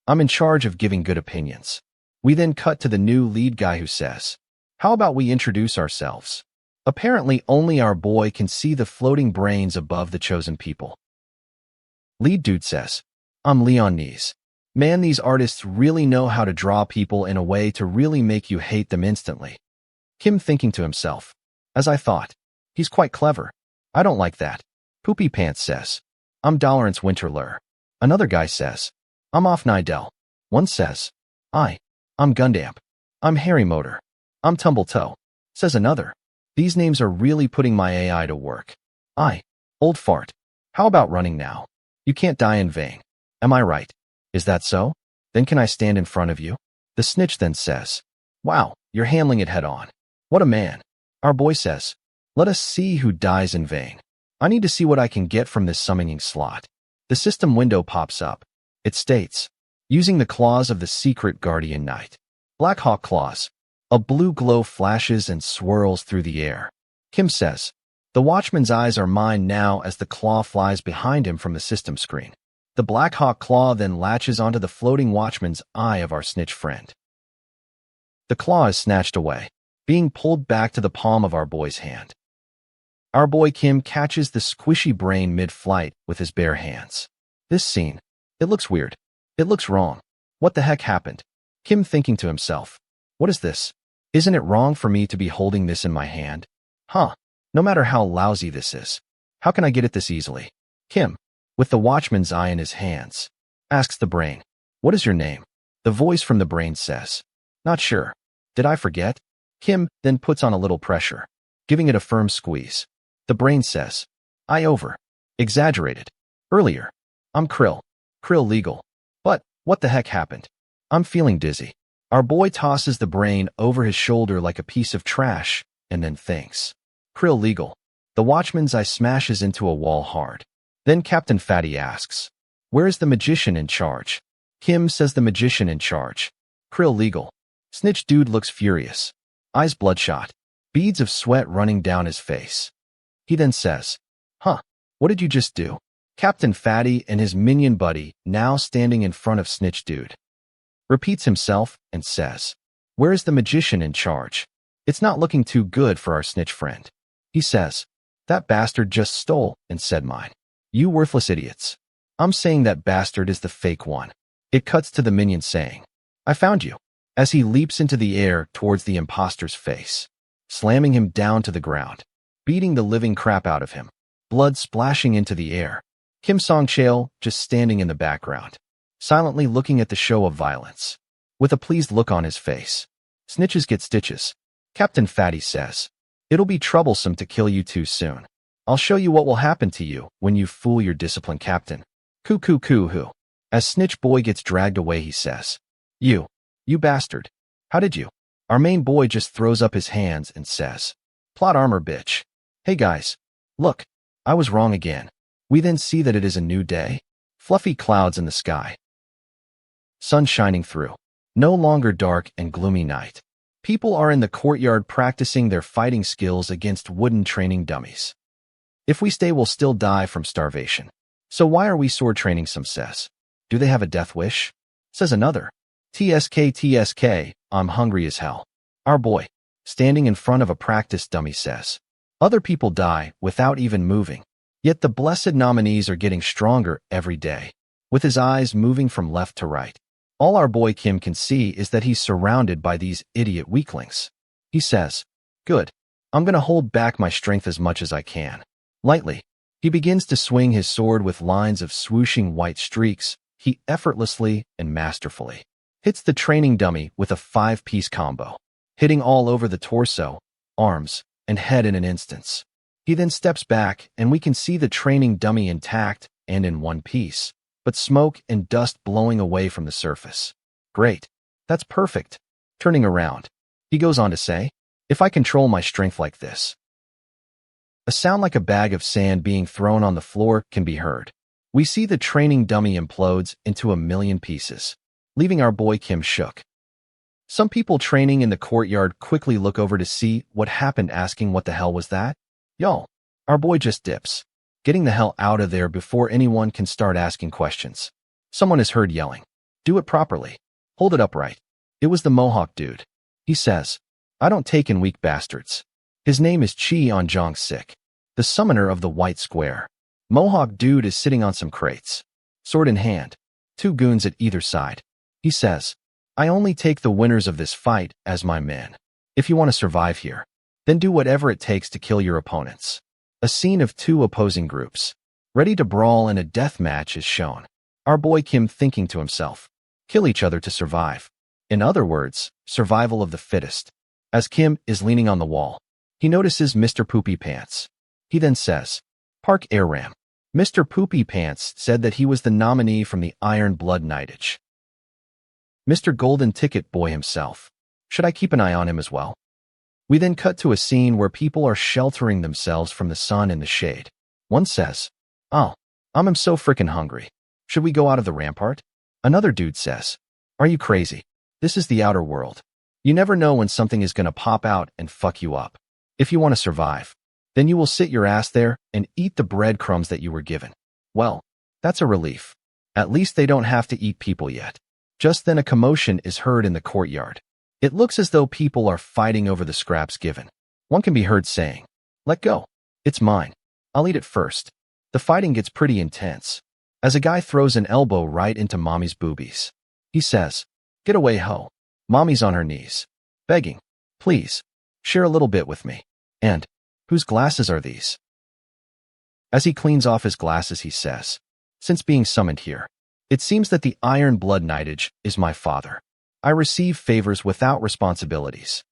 I'm in charge of giving good opinions." We then cut to the new lead guy who says, "How about we introduce ourselves?" Apparently only our boy can see the floating brains above the chosen people. Lead dude says, "I'm Leonese. Man, these artists really know how to draw people in a way to really make you hate them instantly." Kim thinking to himself, as I thought, he's quite clever. I don't like that. Poopy Pants says, "I'm Dolorance Winterlure." Another guy says, "I'm Off Nidell." One says, I'm Gundamp. "I'm Harry Motor." "I'm Tumbletoe," says another. These names are really putting my AI to work. Old fart. How about running now? You can't die in vain. Am I right? Is that so? Then can I stand in front of you? The snitch then says, "Wow, you're handling it head on. What a man." Our boy says, "Let us see who dies in vain. I need to see what I can get from this summoning slot." The system window pops up. It states, "Using the claws of the secret guardian knight. Black Hawk claws." A blue glow flashes and swirls through the air. Kim says, "The watchman's eyes are mine now," as the claw flies behind him from the system screen. The Black Hawk claw then latches onto the floating watchman's eye of our snitch friend. The claw is snatched away, being pulled back to the palm of our boy's hand. Our boy Kim catches the squishy brain mid-flight with his bare hands. This scene, it looks weird. It looks wrong. What the heck happened? Kim thinking to himself, what is this? Isn't it wrong for me to be holding this in my hand? No matter how lousy this is, how can I get it this easily? Kim, with the watchman's eye in his hands, asks the brain, "What is your name?" The voice from the brain says, "Not sure. Did I forget?" Kim then puts on a little pressure, giving it a firm squeeze. The brain says, exaggerated. Earlier. I'm Krill legal. But, what the heck happened? I'm feeling dizzy." Our boy tosses the brain over his shoulder like a piece of trash, and then thinks, "Krill legal." The watchman's eye smashes into a wall hard. Then Captain Fatty asks, "Where is the magician in charge?" Kim says the magician in charge. Krill legal. Snitch dude looks furious. Eyes bloodshot. Beads of sweat running down his face. He then says, What did you just do?" Captain Fatty and his minion buddy, now standing in front of Snitch dude, repeats himself and says, "Where is the magician in charge?" It's not looking too good for our snitch friend. He says, "That bastard just stole and said mine. You worthless idiots. I'm saying that bastard is the fake one." It cuts to the minion saying, "I found you," as he leaps into the air towards the imposter's face, slamming him down to the ground, beating the living crap out of him, blood splashing into the air. Kim Song Chail just standing in the background, silently looking at the show of violence, with a pleased look on his face. Snitches get stitches. Captain Fatty says, "It'll be troublesome to kill you too soon. I'll show you what will happen to you when you fool your discipline captain. Coo. As Snitch Boy gets dragged away, he says, You bastard. How did you? Our main boy just throws up his hands and says, Plot armor, bitch. Hey guys, look, I was wrong again. We then see that it is a new day. Fluffy clouds in the sky. Sun shining through. No longer dark and gloomy night. People are in the courtyard practicing their fighting skills against wooden training dummies. If we stay, we'll still die from starvation. So why are we sword training, some says. Do they have a death wish? Says another. TSK, I'm hungry as hell. Our boy, standing in front of a practice dummy, says. Other people die without even moving. Yet the blessed nominees are getting stronger every day. With his eyes moving from left to right. All our boy Kim can see is that he's surrounded by these idiot weaklings. He says, Good. I'm gonna hold back my strength as much as I can. Lightly, he begins to swing his sword with lines of swooshing white streaks. He effortlessly and masterfully hits the training dummy with a 5-piece combo, hitting all over the torso, arms, and head in an instant. He then steps back and we can see the training dummy intact and in one piece, but smoke and dust blowing away from the surface. Great. That's perfect. Turning around, he goes on to say, If I control my strength like this. A sound like a bag of sand being thrown on the floor can be heard. We see the training dummy implodes into a million pieces, leaving our boy Kim shook. Some people training in the courtyard quickly look over to see what happened, asking what the hell was that? Y'all, our boy just dips, getting the hell out of there before anyone can start asking questions. Someone is heard yelling, Do it properly. Hold it upright. It was the Mohawk dude. He says, I don't take in weak bastards. His name is Chi On Jong Sik, the summoner of the White Square. Mohawk dude is sitting on some crates, sword in hand, 2 goons at either side. He says, I only take the winners of this fight as my men. If you want to survive here, then do whatever it takes to kill your opponents. A scene of 2 opposing groups, ready to brawl in a death match, is shown. Our boy Kim thinking to himself, kill each other to survive. In other words, survival of the fittest. As Kim is leaning on the wall, he notices Mr. Poopy Pants. He then says, Park Air Ram. Mr. Poopy Pants said that he was the nominee from the Iron Blood Knightage. Mr. Golden Ticket Boy himself. Should I keep an eye on him as well? We then cut to a scene where people are sheltering themselves from the sun in the shade. One says, Oh, I'm so frickin' hungry. Should we go out of the rampart? Another dude says, Are you crazy? This is the outer world. You never know when something is gonna pop out and fuck you up. If you want to survive, then you will sit your ass there and eat the breadcrumbs that you were given. Well, that's a relief. At least they don't have to eat people yet. Just then a commotion is heard in the courtyard. It looks as though people are fighting over the scraps given. One can be heard saying, Let go. It's mine. I'll eat it first. The fighting gets pretty intense, as a guy throws an elbow right into Mommy's boobies. He says, Get away, ho. Mommy's on her knees, begging, Please, share a little bit with me. And, whose glasses are these? As he cleans off his glasses, he says, Since being summoned here, it seems that the Iron Blood Knightage is my father. I receive favors without responsibilities.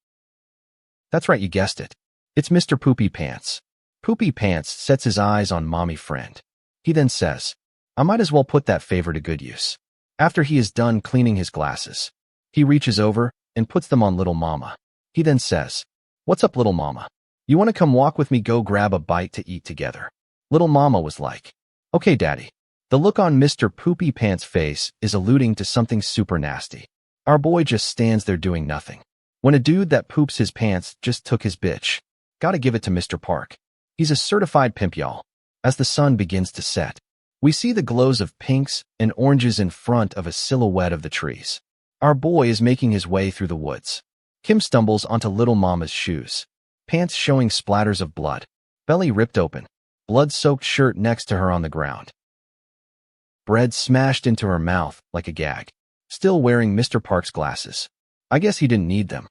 That's right, you guessed it. It's Mr. Poopy Pants. Poopy Pants sets his eyes on Mommy Friend. He then says, I might as well put that favor to good use. After he is done cleaning his glasses, he reaches over and puts them on Little Mama. He then says, What's up, Little Mama? You want to come walk with me, go grab a bite to eat together? Little Mama was like, Okay, Daddy. The look on Mr. Poopy Pants' face is alluding to something super nasty. Our boy just stands there doing nothing. When a dude that poops his pants just took his bitch. Gotta give it to Mr. Park. He's a certified pimp, y'all. As the sun begins to set, we see the glows of pinks and oranges in front of a silhouette of the trees. Our boy is making his way through the woods. Kim stumbles onto Little Mama's shoes, pants showing splatters of blood, belly ripped open, blood-soaked shirt next to her on the ground. Bread smashed into her mouth like a gag, still wearing Mr. Park's glasses. I guess he didn't need them.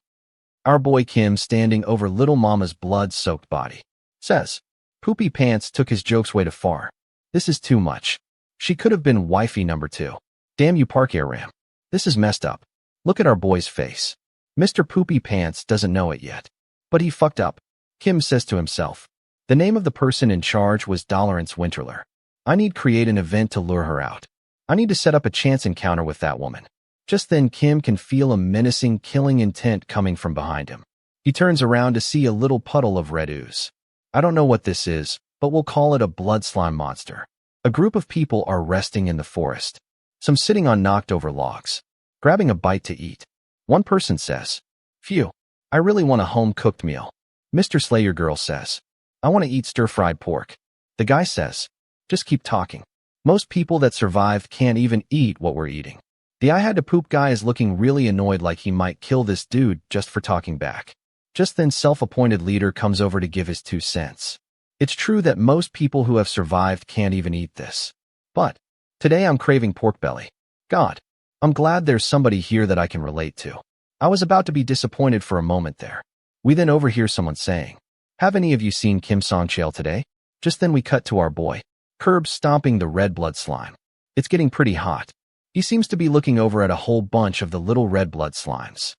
Our boy Kim, standing over Little Mama's blood-soaked body, says, Poopy Pants took his jokes way too far. This is too much. She could have been wifey number 2. Damn you, Park Air Ram. This is messed up. Look at our boy's face. Mr. Poopy Pants doesn't know it yet, but he fucked up. Kim says to himself, The name of the person in charge was Dolorance Winterler. I need to create an event to lure her out. I need to set up a chance encounter with that woman. Just then Kim can feel a menacing, killing intent coming from behind him. He turns around to see a little puddle of red ooze. I don't know what this is, but we'll call it a blood slime monster. A group of people are resting in the forest. Some sitting on knocked-over logs, grabbing a bite to eat. One person says, "Phew, I really want a home-cooked meal." Mr. Slayer Girl says, "I want to eat stir-fried pork." The guy says, "Just keep talking. Most people that survived can't even eat what we're eating." The I had to poop guy is looking really annoyed like he might kill this dude just for talking back. Just then self-appointed leader comes over to give his 2 cents. It's true that most people who have survived can't even eat this. But today I'm craving pork belly. God, I'm glad there's somebody here that I can relate to. I was about to be disappointed for a moment there. We then overhear someone saying, "Have any of you seen Kim Song-cheol today?" Just then we cut to our boy, Curb, stomping the red blood slime. It's getting pretty hot. He seems to be looking over at a whole bunch of the little red blood slimes.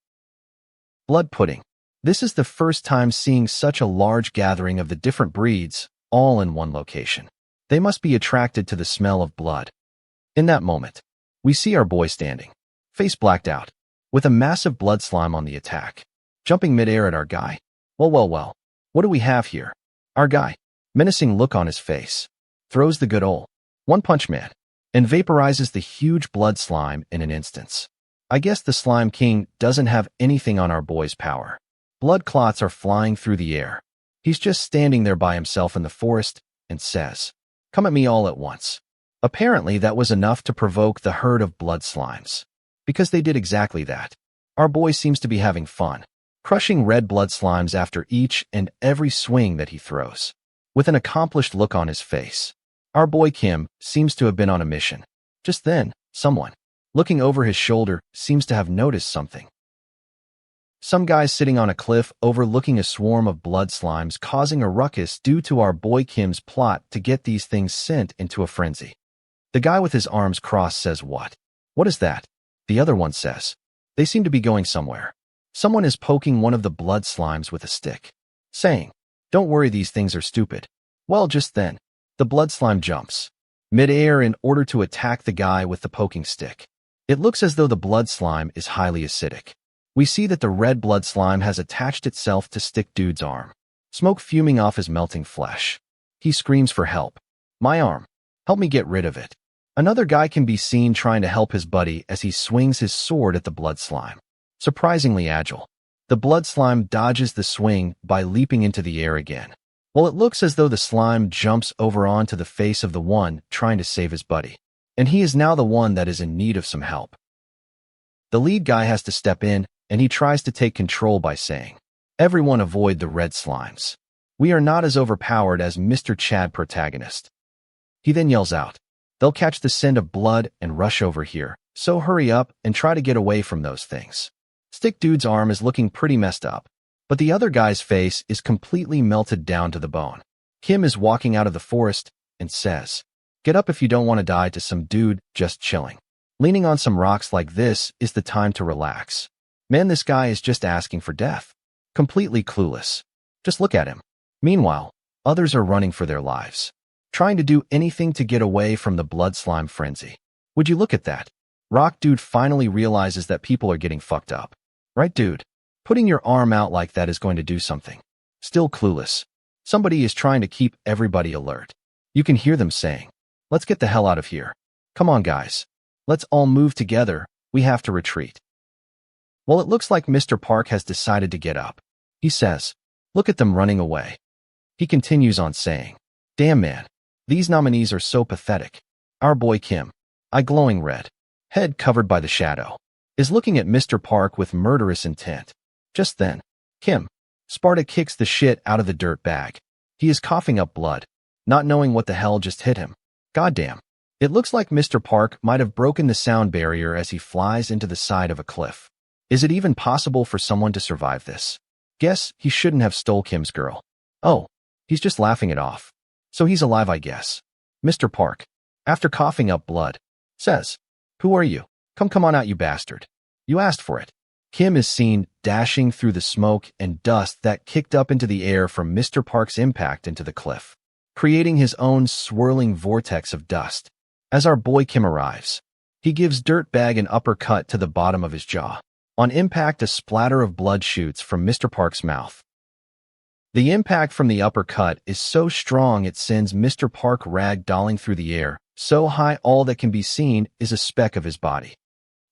Blood pudding. This is the first time seeing such a large gathering of the different breeds, all in one location. They must be attracted to the smell of blood. In that moment, we see our boy standing, face blacked out, with a massive blood slime on the attack, jumping midair at our guy. Well, what do we have here? Our guy, menacing look on his face, throws the good ol' one-punch man, and vaporizes the huge blood slime in an instant. I guess the Slime King doesn't have anything on our boy's power. Blood clots are flying through the air. He's just standing there by himself in the forest and says, "Come at me all at once." Apparently that was enough to provoke the herd of blood slimes, because they did exactly that. Our boy seems to be having fun, crushing red blood slimes after each and every swing that he throws, with an accomplished look on his face. Our boy Kim seems to have been on a mission. Just then, someone, looking over his shoulder, seems to have noticed something. Some guys sitting on a cliff overlooking a swarm of blood slimes causing a ruckus due to our boy Kim's plot to get these things sent into a frenzy. The guy with his arms crossed says, "What? What is that?" The other one says, "They seem to be going somewhere." Someone is poking one of the blood slimes with a stick, saying, "Don't worry, these things are stupid." Well, just then, the blood slime jumps mid-air in order to attack the guy with the poking stick. It looks as though the blood slime is highly acidic. We see that the red blood slime has attached itself to stick dude's arm, smoke fuming off his melting flesh. He screams for help. "My arm. Help me get rid of it." Another guy can be seen trying to help his buddy as he swings his sword at the blood slime. Surprisingly agile, the blood slime dodges the swing by leaping into the air again. Well, it looks as though the slime jumps over onto the face of the one trying to save his buddy, and he is now the one that is in need of some help. The lead guy has to step in, and he tries to take control by saying, "Everyone avoid the red slimes. We are not as overpowered as Mr. Chad protagonist." He then yells out, "They'll catch the scent of blood and rush over here, so hurry up and try to get away from those things." Stick dude's arm is looking pretty messed up, but the other guy's face is completely melted down to the bone. Kim is walking out of the forest and says, "Get up if you don't want to die to some dude just chilling. Leaning on some rocks like this is the time to relax. Man, this guy is just asking for death. Completely clueless. Just look at him." Meanwhile, others are running for their lives, trying to do anything to get away from the blood slime frenzy. Would you look at that? Rock dude finally realizes that people are getting fucked up. Right, dude? Putting your arm out like that is going to do something. Still clueless. Somebody is trying to keep everybody alert. You can hear them saying, "Let's get the hell out of here. Come on, guys. Let's all move together. We have to retreat." Well, it looks like Mr. Park has decided to get up. He says, "Look at them running away." He continues on saying, "Damn, man. These nominees are so pathetic." Our boy Kim, eye glowing red, head covered by the shadow, is looking at Mr. Park with murderous intent. Just then, Kim, Sparta kicks the shit out of the dirt bag. He is coughing up blood, not knowing what the hell just hit him. Goddamn. It looks like Mr. Park might have broken the sound barrier as he flies into the side of a cliff. Is it even possible for someone to survive this? Guess he shouldn't have stole Kim's girl. Oh, he's just laughing it off. So he's alive, I guess. Mr. Park, after coughing up blood, says, "Who are you? Come on out, you bastard. You asked for it." Kim is seen dashing through the smoke and dust that kicked up into the air from Mr. Park's impact into the cliff, creating his own swirling vortex of dust. As our boy Kim arrives, he gives Dirtbag an uppercut to the bottom of his jaw. On impact, a splatter of blood shoots from Mr. Park's mouth. The impact from the uppercut is so strong it sends Mr. Park rag-dolling through the air, so high all that can be seen is a speck of his body.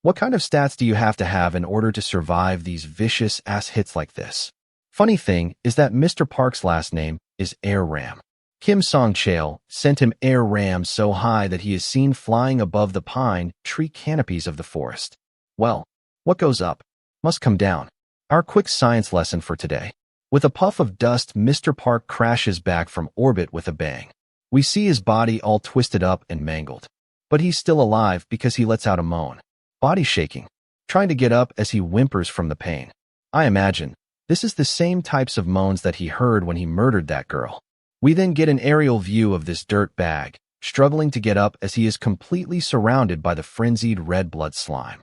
What kind of stats do you have to have in order to survive these vicious-ass hits like this? Funny thing is that Mr. Park's last name is Air Ram. Kim Song-cheol sent him Air Ram so high that he is seen flying above the pine tree canopies of the forest. Well, what goes up must come down. Our quick science lesson for today. With a puff of dust, Mr. Park crashes back from orbit with a bang. We see his body all twisted up and mangled. But he's still alive because he lets out a moan. Body shaking, trying to get up as he whimpers from the pain. I imagine this is the same types of moans that he heard when he murdered that girl. We then get an aerial view of this dirt bag, struggling to get up as he is completely surrounded by the frenzied red blood slime.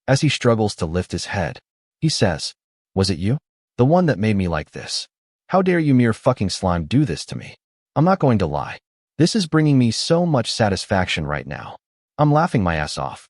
As he struggles to lift his head, he says, "Was it you? The one that made me like this? How dare you mere fucking slime do this to me? I'm not going to lie. This is bringing me so much satisfaction right now. I'm laughing my ass off."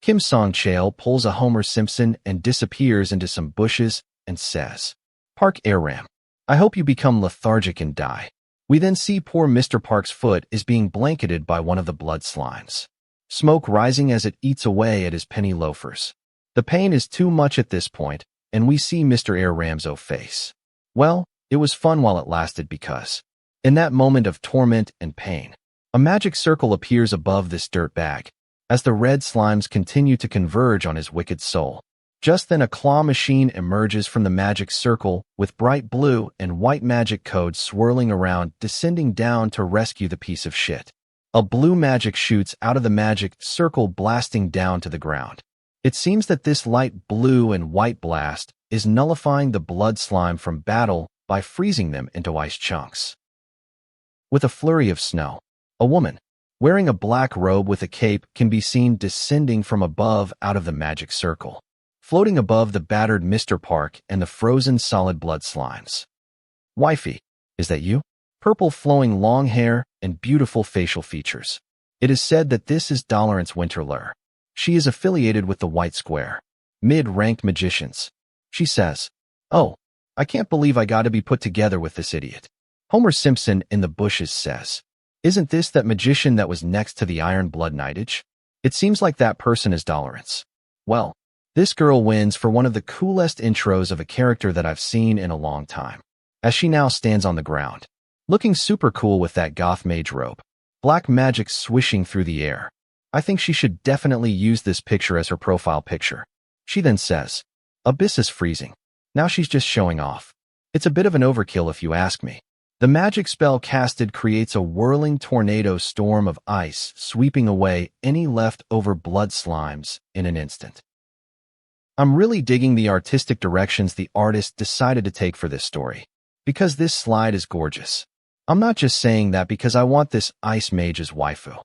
Kim Song-cheol pulls a Homer Simpson and disappears into some bushes and says, "Park Air Ram, I hope you become lethargic and die." We then see poor Mr. Park's foot is being blanketed by one of the blood slimes. Smoke rising as it eats away at his penny loafers. The pain is too much at this point, and we see Mr. Air Ram's face. Well, it was fun while it lasted because, in that moment of torment and pain, a magic circle appears above this dirt bag, as the red slimes continue to converge on his wicked soul. Just then a claw machine emerges from the magic circle with bright blue and white magic codes swirling around, descending down to rescue the piece of shit. A blue magic shoots out of the magic circle, blasting down to the ground. It seems that this light blue and white blast is nullifying the blood slime from battle by freezing them into ice chunks. With a flurry of snow, a woman, wearing a black robe with a cape, can be seen descending from above out of the magic circle, floating above the battered Mr. Park and the frozen solid blood slimes. "Wifey, is that you?" Purple flowing long hair and beautiful facial features. It is said that this is Dolorance Winterler. She is affiliated with the White Square, mid-ranked magicians. She says, "Oh, I can't believe I got to be put together with this idiot." Homer Simpson in the bushes says, "Isn't this that magician that was next to the Iron Blood Knightage? It seems like that person is Dolorance." Well, this girl wins for one of the coolest intros of a character that I've seen in a long time, as she now stands on the ground, looking super cool with that goth mage robe, black magic swishing through the air. I think she should definitely use this picture as her profile picture. She then says, "Abyss is freezing." Now she's just showing off. It's a bit of an overkill if you ask me. The magic spell casted creates a whirling tornado storm of ice, sweeping away any leftover blood slimes in an instant. I'm really digging the artistic directions the artist decided to take for this story, because this slide is gorgeous. I'm not just saying that because I want this ice mage as waifu.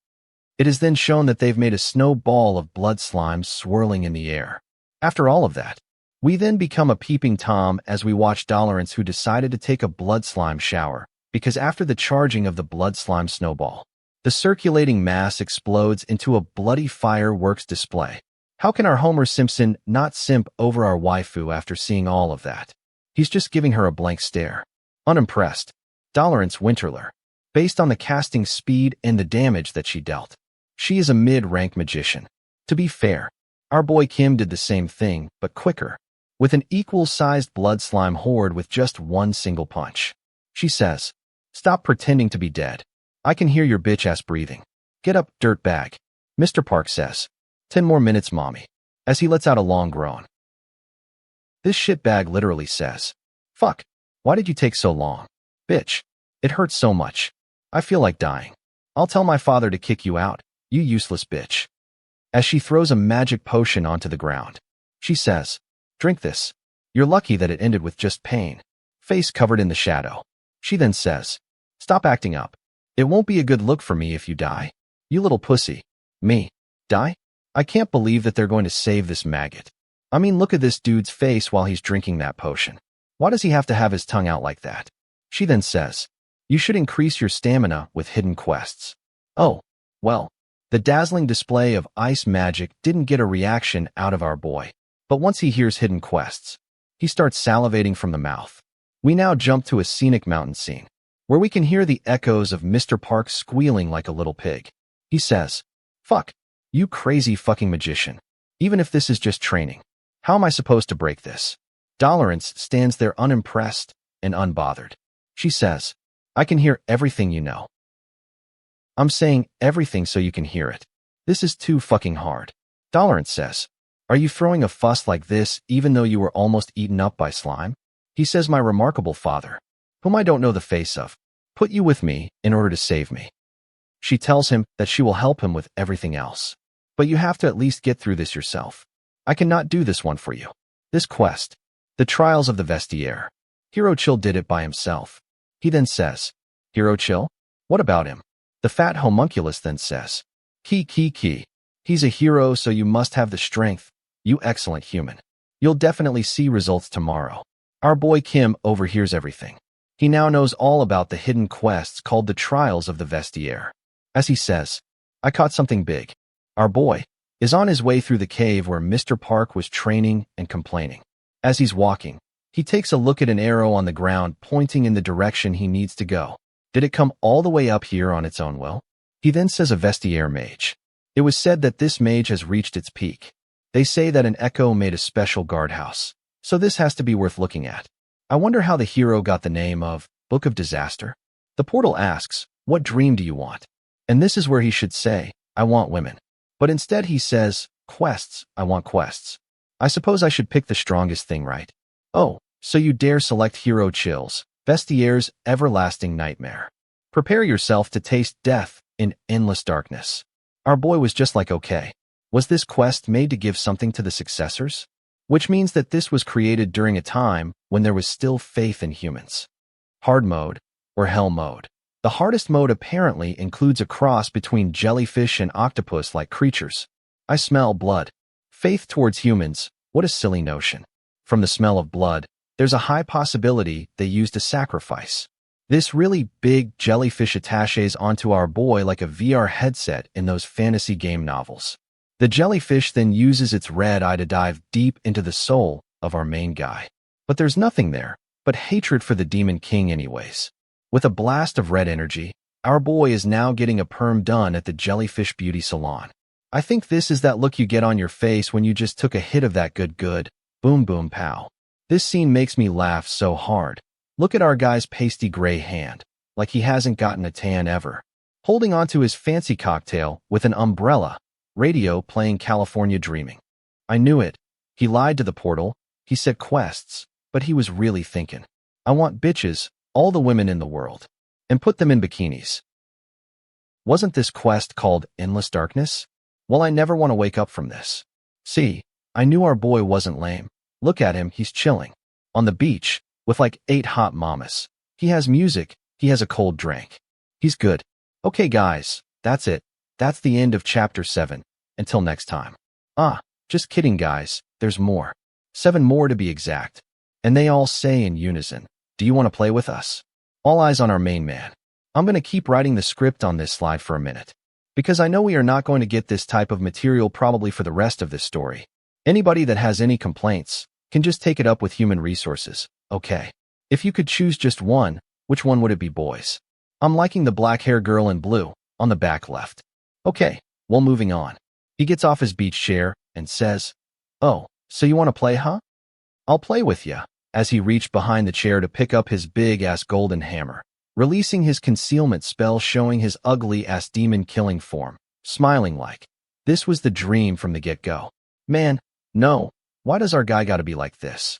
It is then shown that they've made a snowball of blood slimes swirling in the air. After all of that, we then become a peeping Tom as we watch Dolorance, who decided to take a blood slime shower, because after the charging of the blood slime snowball, the circulating mass explodes into a bloody fireworks display. How can our Homer Simpson not simp over our waifu after seeing all of that? He's just giving her a blank stare, unimpressed. Dolorance Winterler, based on the casting speed and the damage that she dealt. She is a mid-rank magician. To be fair, our boy Kim did the same thing, but quicker, with an equal-sized blood slime horde with just one single punch. She says, "Stop pretending to be dead. I can hear your bitch-ass breathing. Get up, dirtbag." Mr. Park says, "10 more minutes, mommy," as he lets out a long groan. This shitbag literally says, "Fuck, why did you take so long? Bitch, it hurts so much. I feel like dying. I'll tell my father to kick you out, you useless bitch." As she throws a magic potion onto the ground, she says, "Drink this. You're lucky that it ended with just pain." Face covered in the shadow. She then says, "Stop acting up. It won't be a good look for me if you die. You little pussy." Me? Die? I can't believe that they're going to save this maggot. I mean, look at this dude's face while he's drinking that potion. Why does he have to have his tongue out like that? She then says, you should increase your stamina with hidden quests. Oh, well, the dazzling display of ice magic didn't get a reaction out of our boy. But once he hears hidden quests, he starts salivating from the mouth. We now jump to a scenic mountain scene, where we can hear the echoes of Mr. Park squealing like a little pig. He says, fuck, you crazy fucking magician. Even if this is just training, how am I supposed to break this? Dolorance stands there unimpressed and unbothered. She says, I can hear everything you know. I'm saying everything so you can hear it. This is too fucking hard. Dolorance says, are you throwing a fuss like this even though you were almost eaten up by slime? He says, my remarkable father, whom I don't know the face of, put you with me in order to save me. She tells him that she will help him with everything else. But you have to at least get through this yourself. I cannot do this one for you. This quest, the trials of the Vestiaire. Hero Chill did it by himself. He then says, Hero Chill? What about him? The fat homunculus then says, Ki. He's a hero, so you must have the strength, you excellent human. You'll definitely see results tomorrow. Our boy Kim overhears everything. He now knows all about the hidden quests called the Trials of the Vestiaire. As he says, I caught something big. Our boy is on his way through the cave where Mr. Park was training and complaining. As he's walking, he takes a look at an arrow on the ground pointing in the direction he needs to go. Did it come all the way up here on its own will? He then says a Vestiaire mage. It was said that this mage has reached its peak. They say that an echo made a special guardhouse, so this has to be worth looking at. I wonder how the hero got the name of Book of Disaster. The portal asks, what dream do you want? And this is where he should say, I want women. But instead he says, quests, I want quests. I suppose I should pick the strongest thing, right? Oh, so you dare select Hero Chill's, Vestiaire's everlasting nightmare. Prepare yourself to taste death in endless darkness. Our boy was just like, okay. Was this quest made to give something to the successors? Which means that this was created during a time when there was still faith in humans. Hard mode, or hell mode. The hardest mode apparently includes a cross between jellyfish and octopus-like creatures. I smell blood. Faith towards humans, what a silly notion. From the smell of blood, there's a high possibility they used a sacrifice. This really big jellyfish attaches onto our boy like a VR headset in those fantasy game novels. The jellyfish then uses its red eye to dive deep into the soul of our main guy. But there's nothing there but hatred for the Demon King anyways. With a blast of red energy, our boy is now getting a perm done at the Jellyfish Beauty Salon. I think this is that look you get on your face when you just took a hit of that good, boom boom pow. This scene makes me laugh so hard. Look at our guy's pasty gray hand, like he hasn't gotten a tan ever. Holding onto his fancy cocktail with an umbrella, radio playing California Dreaming. I knew it. He lied to the portal. He said quests, but he was really thinking, I want bitches, all the women in the world, and put them in bikinis. Wasn't this quest called Endless Darkness? Well, I never want to wake up from this. See, I knew our boy wasn't lame. Look at him, he's chilling. On the beach, with like 8 hot mamas. He has music, he has a cold drink. He's good. Okay guys, that's it. That's the end of chapter 7. Until next time. Just kidding guys, there's more. 7 more to be exact. And they all say in unison, do you want to play with us? All eyes on our main man. I'm going to keep writing the script on this slide for a minute. Because I know we are not going to get this type of material probably for the rest of this story. Anybody that has any complaints can just take it up with human resources, okay? If you could choose just one, which one would it be, boys? I'm liking the black hair girl in blue, on the back left. Okay, well moving on. He gets off his beach chair and says, oh, so you want to play, huh? I'll play with ya, as he reached behind the chair to pick up his big-ass golden hammer, releasing his concealment spell showing his ugly-ass demon-killing form, smiling like, this was the dream from the get-go. Man, no, why does our guy gotta be like this?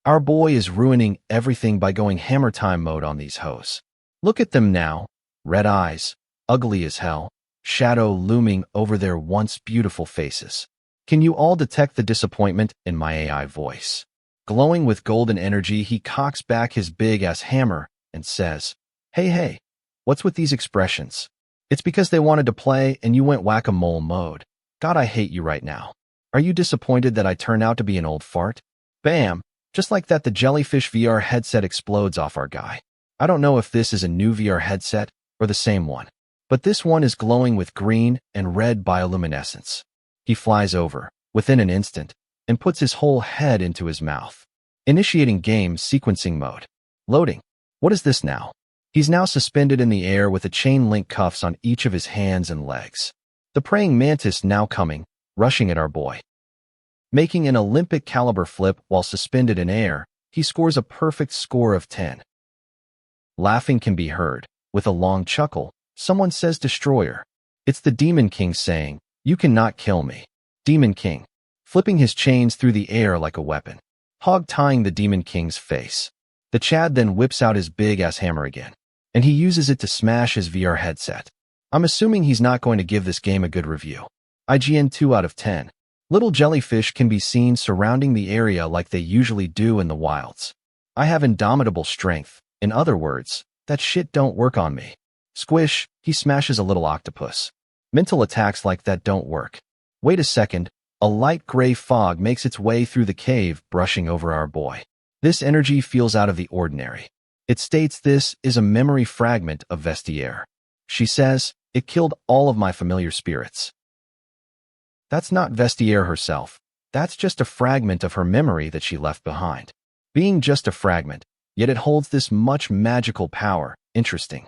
Our boy is ruining everything by going hammer time mode on these hoes. Look at them now, red eyes, ugly as hell, shadow looming over their once beautiful faces. Can you all detect the disappointment in my AI voice? Glowing with golden energy, he cocks back his big-ass hammer and says, hey, what's with these expressions? It's because they wanted to play and you went whack-a-mole mode. God, I hate you right now. Are you disappointed that I turn out to be an old fart? Bam! Just like that, the jellyfish VR headset explodes off our guy. I don't know if this is a new VR headset or the same one, but this one is glowing with green and red bioluminescence. He flies over, within an instant, and puts his whole head into his mouth. Initiating game sequencing mode. Loading. What is this now? He's now suspended in the air with a chain link cuffs on each of his hands and legs. The praying mantis now coming, rushing at our boy. Making an Olympic caliber flip while suspended in air, he scores a perfect score of 10. Laughing can be heard. With a long chuckle, someone says Destroyer. It's the Demon King saying, "You cannot kill me." Demon King. Flipping his chains through the air like a weapon. Hog-tying the Demon King's face. The Chad then whips out his big-ass hammer again, and he uses it to smash his VR headset. I'm assuming he's not going to give this game a good review. IGN 2 out of 10. Little jellyfish can be seen surrounding the area like they usually do in the wilds. I have indomitable strength. In other words, that shit don't work on me. Squish, he smashes a little octopus. Mental attacks like that don't work. Wait a second, a light gray fog makes its way through the cave, brushing over our boy. This energy feels out of the ordinary. It states this is a memory fragment of Vestiaire. She says, "It killed all of my familiar spirits." That's not Vestiaire herself. That's just a fragment of her memory that she left behind. Being just a fragment, yet it holds this much magical power. Interesting.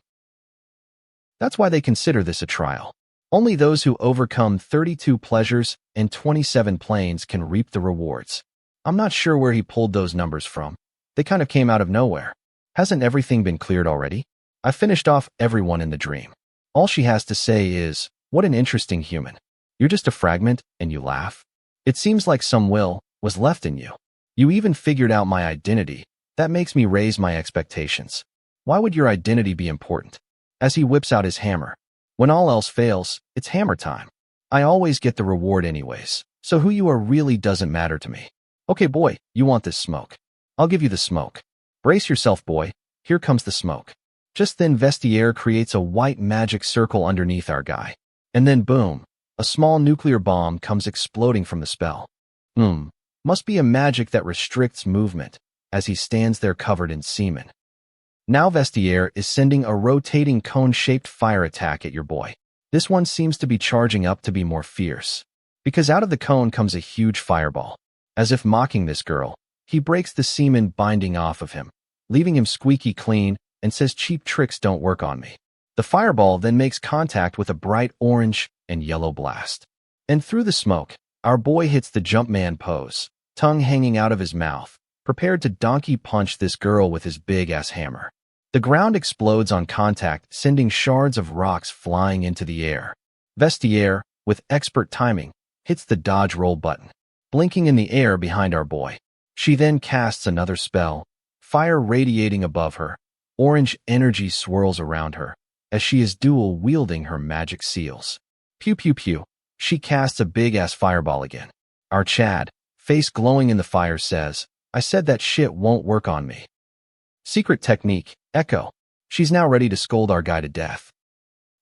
That's why they consider this a trial. Only those who overcome 32 pleasures and 27 planes can reap the rewards. I'm not sure where he pulled those numbers from. They kind of came out of nowhere. Hasn't everything been cleared already? I finished off everyone in the dream. All she has to say is, "What an interesting human. You're just a fragment, and you laugh." It seems like some will was left in you. You even figured out my identity. That makes me raise my expectations. Why would your identity be important? As he whips out his hammer. When all else fails, it's hammer time. I always get the reward anyways, so who you are really doesn't matter to me. Okay, boy, you want this smoke. I'll give you the smoke. Brace yourself, boy. Here comes the smoke. Just then Vestiaire creates a white magic circle underneath our guy. And then boom, a small nuclear bomb comes exploding from the spell. Must be a magic that restricts movement, as he stands there covered in semen. Now Vestiaire is sending a rotating cone-shaped fire attack at your boy. This one seems to be charging up to be more fierce, because out of the cone comes a huge fireball. As if mocking this girl, he breaks the semen binding off of him, leaving him squeaky clean, and says cheap tricks don't work on me. The fireball then makes contact with a bright orange and yellow blast. And through the smoke, our boy hits the Jumpman pose, tongue hanging out of his mouth, prepared to donkey punch this girl with his big-ass hammer. The ground explodes on contact, sending shards of rocks flying into the air. Vestiaire, with expert timing, hits the dodge roll button, blinking in the air behind our boy. She then casts another spell, fire radiating above her. Orange energy swirls around her, as she is dual-wielding her magic seals. Pew pew pew. She casts a big-ass fireball again. Our Chad, face glowing in the fire, says, "I said that shit won't work on me." Secret technique, Echo. She's now ready to scold our guy to death.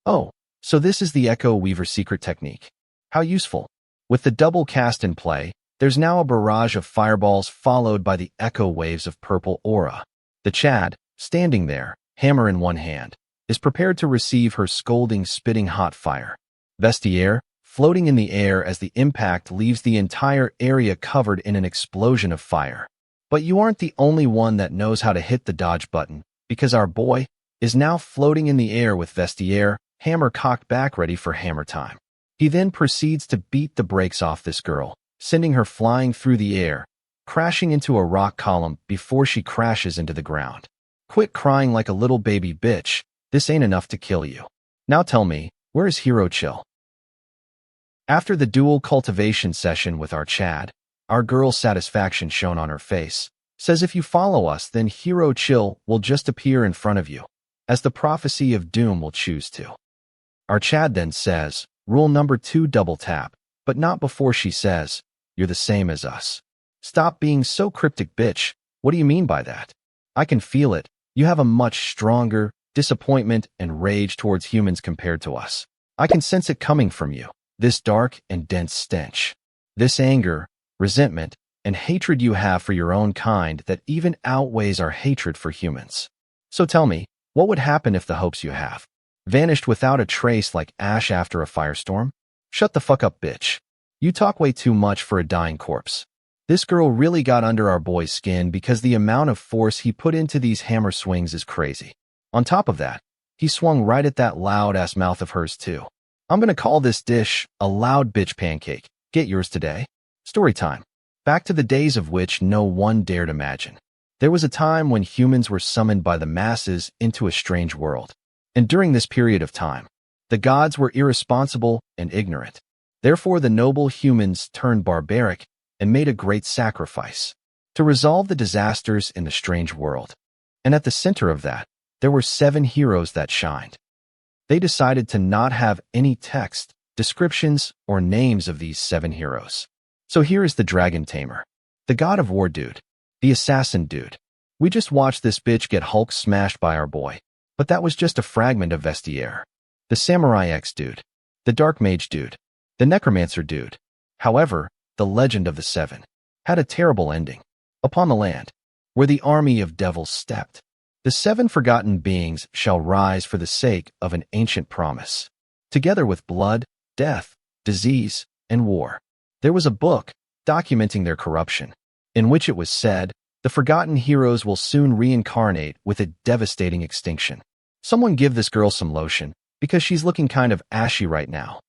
Oh, so this is the Echo Weaver secret technique. How useful. With the double cast in play, there's now a barrage of fireballs followed by the echo waves of purple aura. The Chad, standing there, hammer in one hand, is prepared to receive her scolding spitting hot fire. Vestiaire, floating in the air as the impact leaves the entire area covered in an explosion of fire. But you aren't the only one that knows how to hit the dodge button, because our boy is now floating in the air with Vestiaire, hammer cocked back ready for hammer time. He then proceeds to beat the brakes off this girl, sending her flying through the air, crashing into a rock column before she crashes into the ground. Quit crying like a little baby bitch. This ain't enough to kill you. Now tell me, where is Hero Chill? After the dual cultivation session with our Chad, our girl's satisfaction shown on her face, says if you follow us then Hero Chill will just appear in front of you, as the prophecy of doom will choose to. Our Chad then says, rule number 2 double tap, but not before she says, you're the same as us. Stop being so cryptic, bitch. What do you mean by that? I can feel it. You have a much stronger disappointment and rage towards humans compared to us. I can sense it coming from you, this dark and dense stench. This anger, resentment, and hatred you have for your own kind that even outweighs our hatred for humans. So tell me, what would happen if the hopes you have vanished without a trace like ash after a firestorm? Shut the fuck up, bitch. You talk way too much for a dying corpse. This girl really got under our boy's skin because the amount of force he put into these hammer swings is crazy. On top of that, he swung right at that loud-ass mouth of hers too. I'm gonna call this dish a loud bitch pancake. Get yours today. Story time. Back to the days of which no one dared imagine. There was a time when humans were summoned by the masses into a strange world. And during this period of time, the gods were irresponsible and ignorant. Therefore, the noble humans turned barbaric and made a great sacrifice to resolve the disasters in the strange world. And at the center of that, there were 7 heroes that shined. They decided to not have any text, descriptions, or names of these 7 heroes. So here is the dragon tamer, the god of war dude, the assassin dude. We just watched this bitch get Hulk smashed by our boy, but that was just a fragment of Vestiaire. The samurai X dude, the dark mage dude, the necromancer dude. However, the legend of the 7 had a terrible ending. Upon the land, where the army of devils stepped, the 7 forgotten beings shall rise for the sake of an ancient promise. Together with blood, death, disease, and war. There was a book documenting their corruption, in which it was said, the forgotten heroes will soon reincarnate with a devastating extinction. Someone give this girl some lotion, because she's looking kind of ashy right now.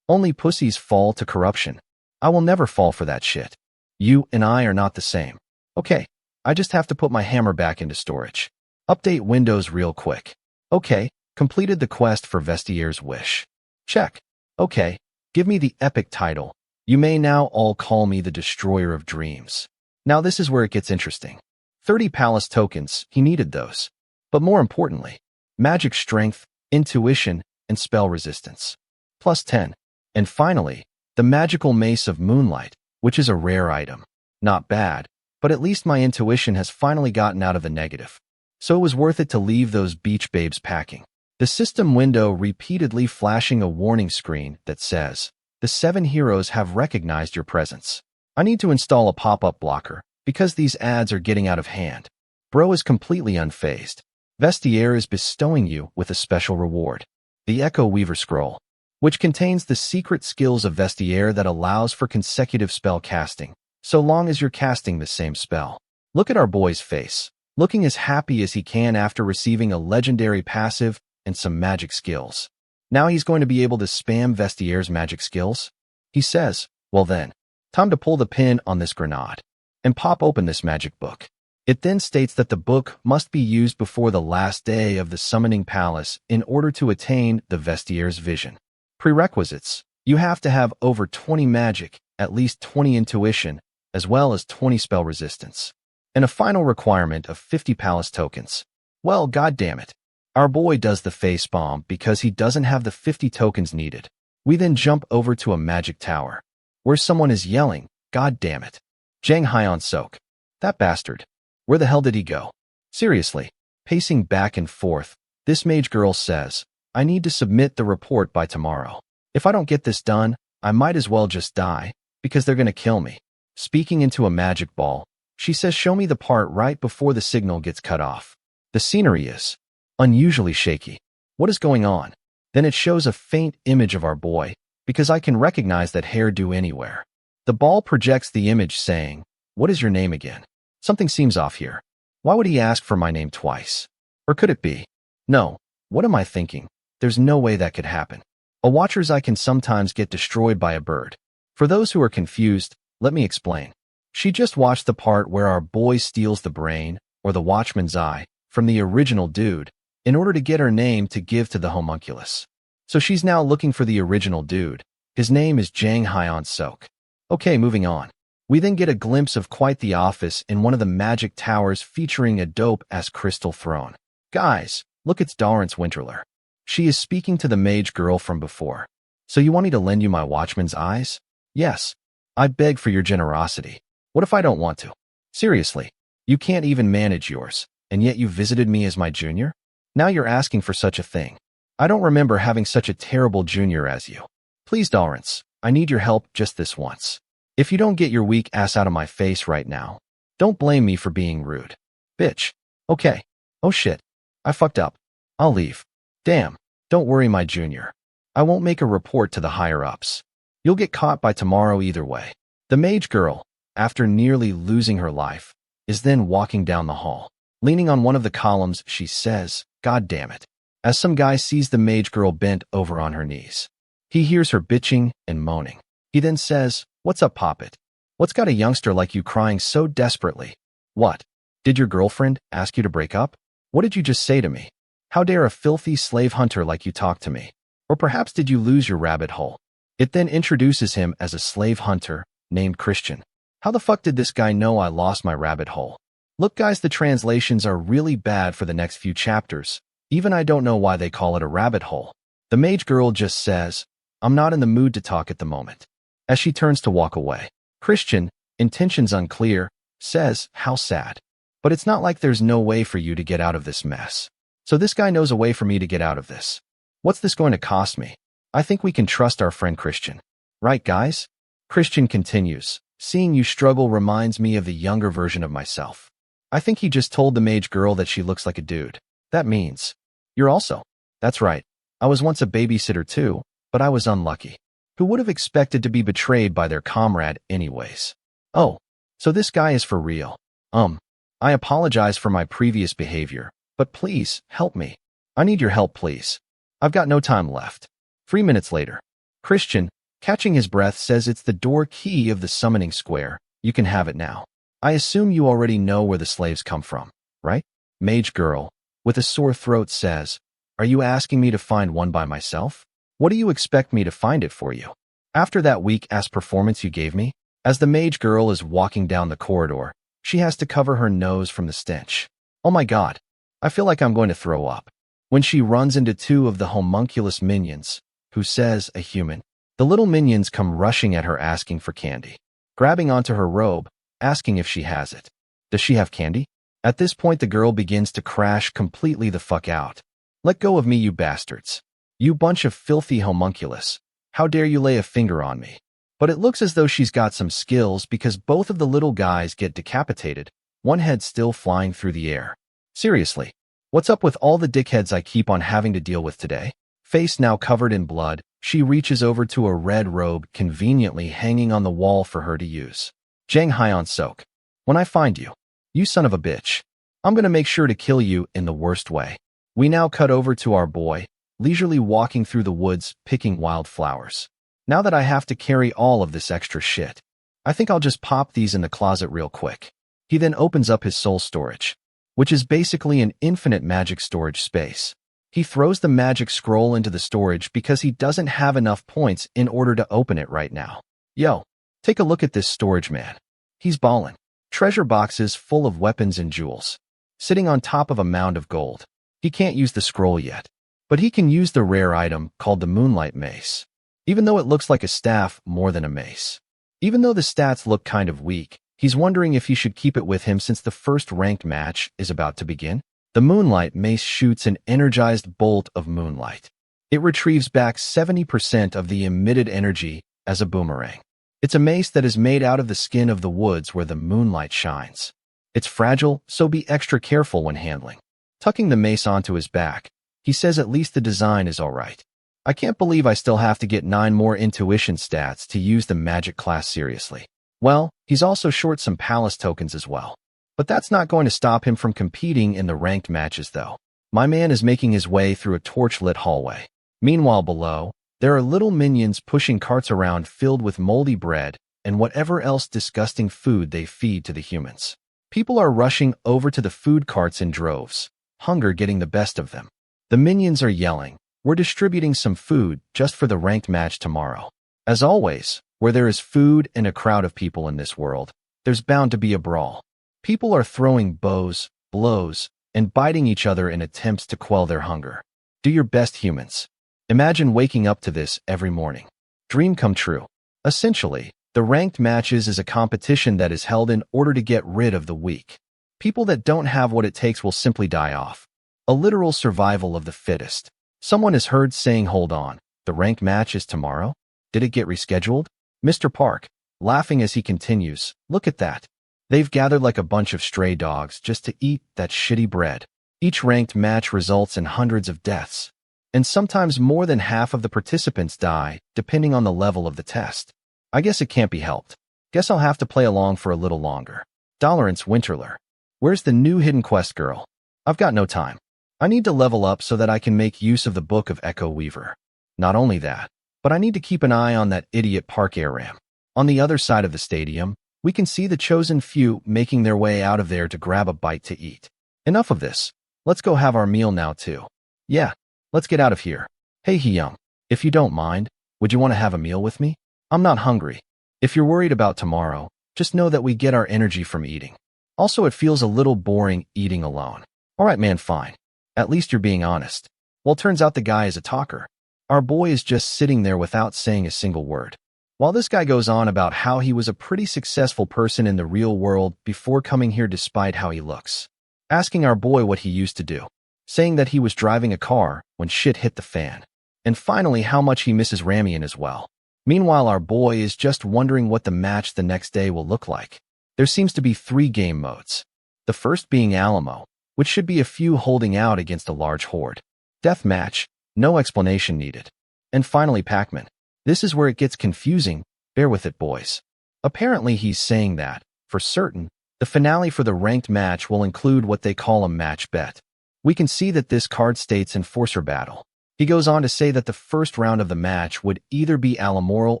Only pussies fall to corruption. I will never fall for that shit. You and I are not the same. Okay, I just have to put my hammer back into storage. Update Windows real quick. Okay, completed the quest for Vestier's wish. Check. Okay, give me the epic title. You may now all call me the Destroyer of Dreams. Now this is where it gets interesting. 30 palace tokens, he needed those. But more importantly, magic strength, intuition, and spell resistance. Plus 10. And finally, the magical mace of moonlight, which is a rare item. Not bad, but at least my intuition has finally gotten out of the negative. So it was worth it to leave those beach babes packing. The system window repeatedly flashing a warning screen that says, the 7 heroes have recognized your presence. I need to install a pop-up blocker, because these ads are getting out of hand. Bro is completely unfazed. Vestiaire is bestowing you with a special reward. The Echo Weaver Scroll, which contains the secret skills of Vestiaire that allows for consecutive spell casting, so long as you're casting the same spell. Look at our boy's face, looking as happy as he can after receiving a legendary passive and some magic skills. Now he's going to be able to spam Vestiere's magic skills? He says, well then, time to pull the pin on this grenade and pop open this magic book. It then states that the book must be used before the last day of the summoning palace in order to attain the Vestiere's vision. Prerequisites: you have to have over 20 magic, at least 20 intuition, as well as 20 spell resistance. And a final requirement of 50 palace tokens. Well, goddammit. Our boy does the facepalm because he doesn't have the 50 tokens needed. We then jump over to a magic tower, where someone is yelling, God damn it. Jang Hyon Sok. That bastard. Where the hell did he go? Seriously. Pacing back and forth, this mage girl says, I need to submit the report by tomorrow. If I don't get this done, I might as well just die, because they're gonna kill me. Speaking into a magic ball, she says show me the part right before the signal gets cut off. The scenery is unusually shaky. What is going on? Then it shows a faint image of our boy, because I can recognize that hairdo anywhere. The ball projects the image saying, what is your name again? Something seems off here. Why would he ask for my name twice? Or could it be? No, what am I thinking? There's no way that could happen. A watcher's eye can sometimes get destroyed by a bird. For those who are confused, let me explain. She just watched the part where our boy steals the brain, or the watchman's eye, from the original dude, in order to get her name to give to the homunculus. So she's now looking for the original dude. His name is Jang Hyon Sok. Okay, moving on. We then get a glimpse of quite the office in one of the magic towers featuring a dope-ass crystal throne. Guys, look, it's Dorrance Winterler. She is speaking to the mage girl from before. So you want me to lend you my watchman's eyes? Yes. I beg for your generosity. What if I don't want to? Seriously, you can't even manage yours, and yet you visited me as my junior? Now you're asking for such a thing. I don't remember having such a terrible junior as you. Please, Dorrance, I need your help just this once. If you don't get your weak ass out of my face right now, don't blame me for being rude. Bitch. Okay. Oh shit. I fucked up. I'll leave. Damn. Don't worry, my junior. I won't make a report to the higher-ups. You'll get caught by tomorrow either way. The mage girl, after nearly losing her life, is then walking down the hall. Leaning on one of the columns, she says, "God damn it." As some guy sees the mage girl bent over on her knees. He hears her bitching and moaning. He then says, "What's up, Poppet? What's got a youngster like you crying so desperately? What? Did your girlfriend ask you to break up? What did you just say to me? How dare a filthy slave hunter like you talk to me? Or perhaps did you lose your rabbit hole?" It then introduces him as a slave hunter named Christian. How the fuck did this guy know I lost my rabbit hole? Look guys, the translations are really bad for the next few chapters. Even I don't know why they call it a rabbit hole. The mage girl just says, "I'm not in the mood to talk at the moment." As she turns to walk away, Christian, intentions unclear, says, "How sad. But it's not like there's no way for you to get out of this mess. So this guy knows a way for me to get out of this. What's this going to cost me? I think we can trust our friend Christian. Right, guys?" Christian continues, "Seeing you struggle reminds me of the younger version of myself. I think he just told the mage girl that she looks like a dude. That means you're also." That's right. I was once a babysitter too, but I was unlucky. Who would have expected to be betrayed by their comrade anyways? Oh, so this guy is for real. I apologize for my previous behavior, but please, help me. I need your help, please. I've got no time left. 3 minutes later, Christian, catching his breath, says, "It's the door key of the summoning square. You can have it now. I assume you already know where the slaves come from, right?" Mage girl, with a sore throat, says, "Are you asking me to find one by myself? What do you expect me to find it for you? After that weak-ass performance you gave me?" As the mage girl is walking down the corridor, she has to cover her nose from the stench. Oh my god. I feel like I'm going to throw up. When she runs into two of the homunculus minions, who says, "A human," the little minions come rushing at her asking for candy. Grabbing onto her robe, asking if she has it. Does she have candy? At this point the girl begins to crash completely the fuck out. "Let go of me, you bastards. You bunch of filthy homunculus. How dare you lay a finger on me?" But it looks as though she's got some skills because both of the little guys get decapitated, one head still flying through the air. Seriously, what's up with all the dickheads I keep on having to deal with today? Face now covered in blood, she reaches over to a red robe conveniently hanging on the wall for her to use. "Jang Hyon Sok. When I find you, you son of a bitch, I'm gonna make sure to kill you in the worst way." We now cut over to our boy, leisurely walking through the woods picking wildflowers. "Now that I have to carry all of this extra shit, I think I'll just pop these in the closet real quick." He then opens up his soul storage, which is basically an infinite magic storage space. He throws the magic scroll into the storage because he doesn't have enough points in order to open it right now. Yo, take a look at this storage man. He's ballin'. Treasure boxes full of weapons and jewels, sitting on top of a mound of gold. He can't use the scroll yet, but he can use the rare item called the Moonlight Mace, even though it looks like a staff more than a mace. Even though the stats look kind of weak, he's wondering if he should keep it with him since the first ranked match is about to begin. The Moonlight Mace shoots an energized bolt of moonlight. It retrieves back 70% of the emitted energy as a boomerang. It's a mace that is made out of the skin of the woods where the moonlight shines. It's fragile, so be extra careful when handling. Tucking the mace onto his back, he says at least the design is alright. I can't believe I still have to get 9 more intuition stats to use the magic class seriously. Well, he's also short some palace tokens as well. But that's not going to stop him from competing in the ranked matches though. My man is making his way through a torch-lit hallway. Meanwhile below, there are little minions pushing carts around filled with moldy bread and whatever else disgusting food they feed to the humans. People are rushing over to the food carts in droves, hunger getting the best of them. The minions are yelling, "We're distributing some food just for the ranked match tomorrow." As always, where there is food and a crowd of people in this world, there's bound to be a brawl. People are throwing bows, blows, and biting each other in attempts to quell their hunger. Do your best, humans. Imagine waking up to this every morning. Dream come true. Essentially, the ranked matches is a competition that is held in order to get rid of the weak. People that don't have what it takes will simply die off. A literal survival of the fittest. Someone is heard saying, "Hold on, the ranked match is tomorrow?" Did it get rescheduled? Mr. Park, laughing as he continues, look at that. They've gathered like a bunch of stray dogs just to eat that shitty bread. Each ranked match results in hundreds of deaths. And sometimes more than half of the participants die, depending on the level of the test. I guess it can't be helped. Guess I'll have to play along for a little longer. Dolorance Winterler. Where's the new hidden quest girl? I've got no time. I need to level up so that I can make use of the Book of Echo Weaver. Not only that, but I need to keep an eye on that idiot park air ram. On the other side of the stadium, we can see the chosen few making their way out of there to grab a bite to eat. Enough of this. Let's go have our meal now too. Yeah, let's get out of here. Hey Hyung, if you don't mind, would you want to have a meal with me? I'm not hungry. If you're worried about tomorrow, just know that we get our energy from eating. Also, it feels a little boring eating alone. Alright man, fine. At least you're being honest. Well, turns out the guy is a talker. Our boy is just sitting there without saying a single word. While this guy goes on about how he was a pretty successful person in the real world before coming here despite how he looks. Asking our boy what he used to do. Saying that he was driving a car when shit hit the fan. And finally how much he misses Ramian as well. Meanwhile, our boy is just wondering what the match the next day will look like. There seems to be 3 game modes. The first being Alamo, which should be a few holding out against a large horde. Deathmatch, no explanation needed. And finally Pac-Man. This is where it gets confusing, bear with it boys. Apparently he's saying that, for certain, the finale for the ranked match will include what they call a match bet. We can see that this card states Enforcer Battle. He goes on to say that the first round of the match would either be Alamoral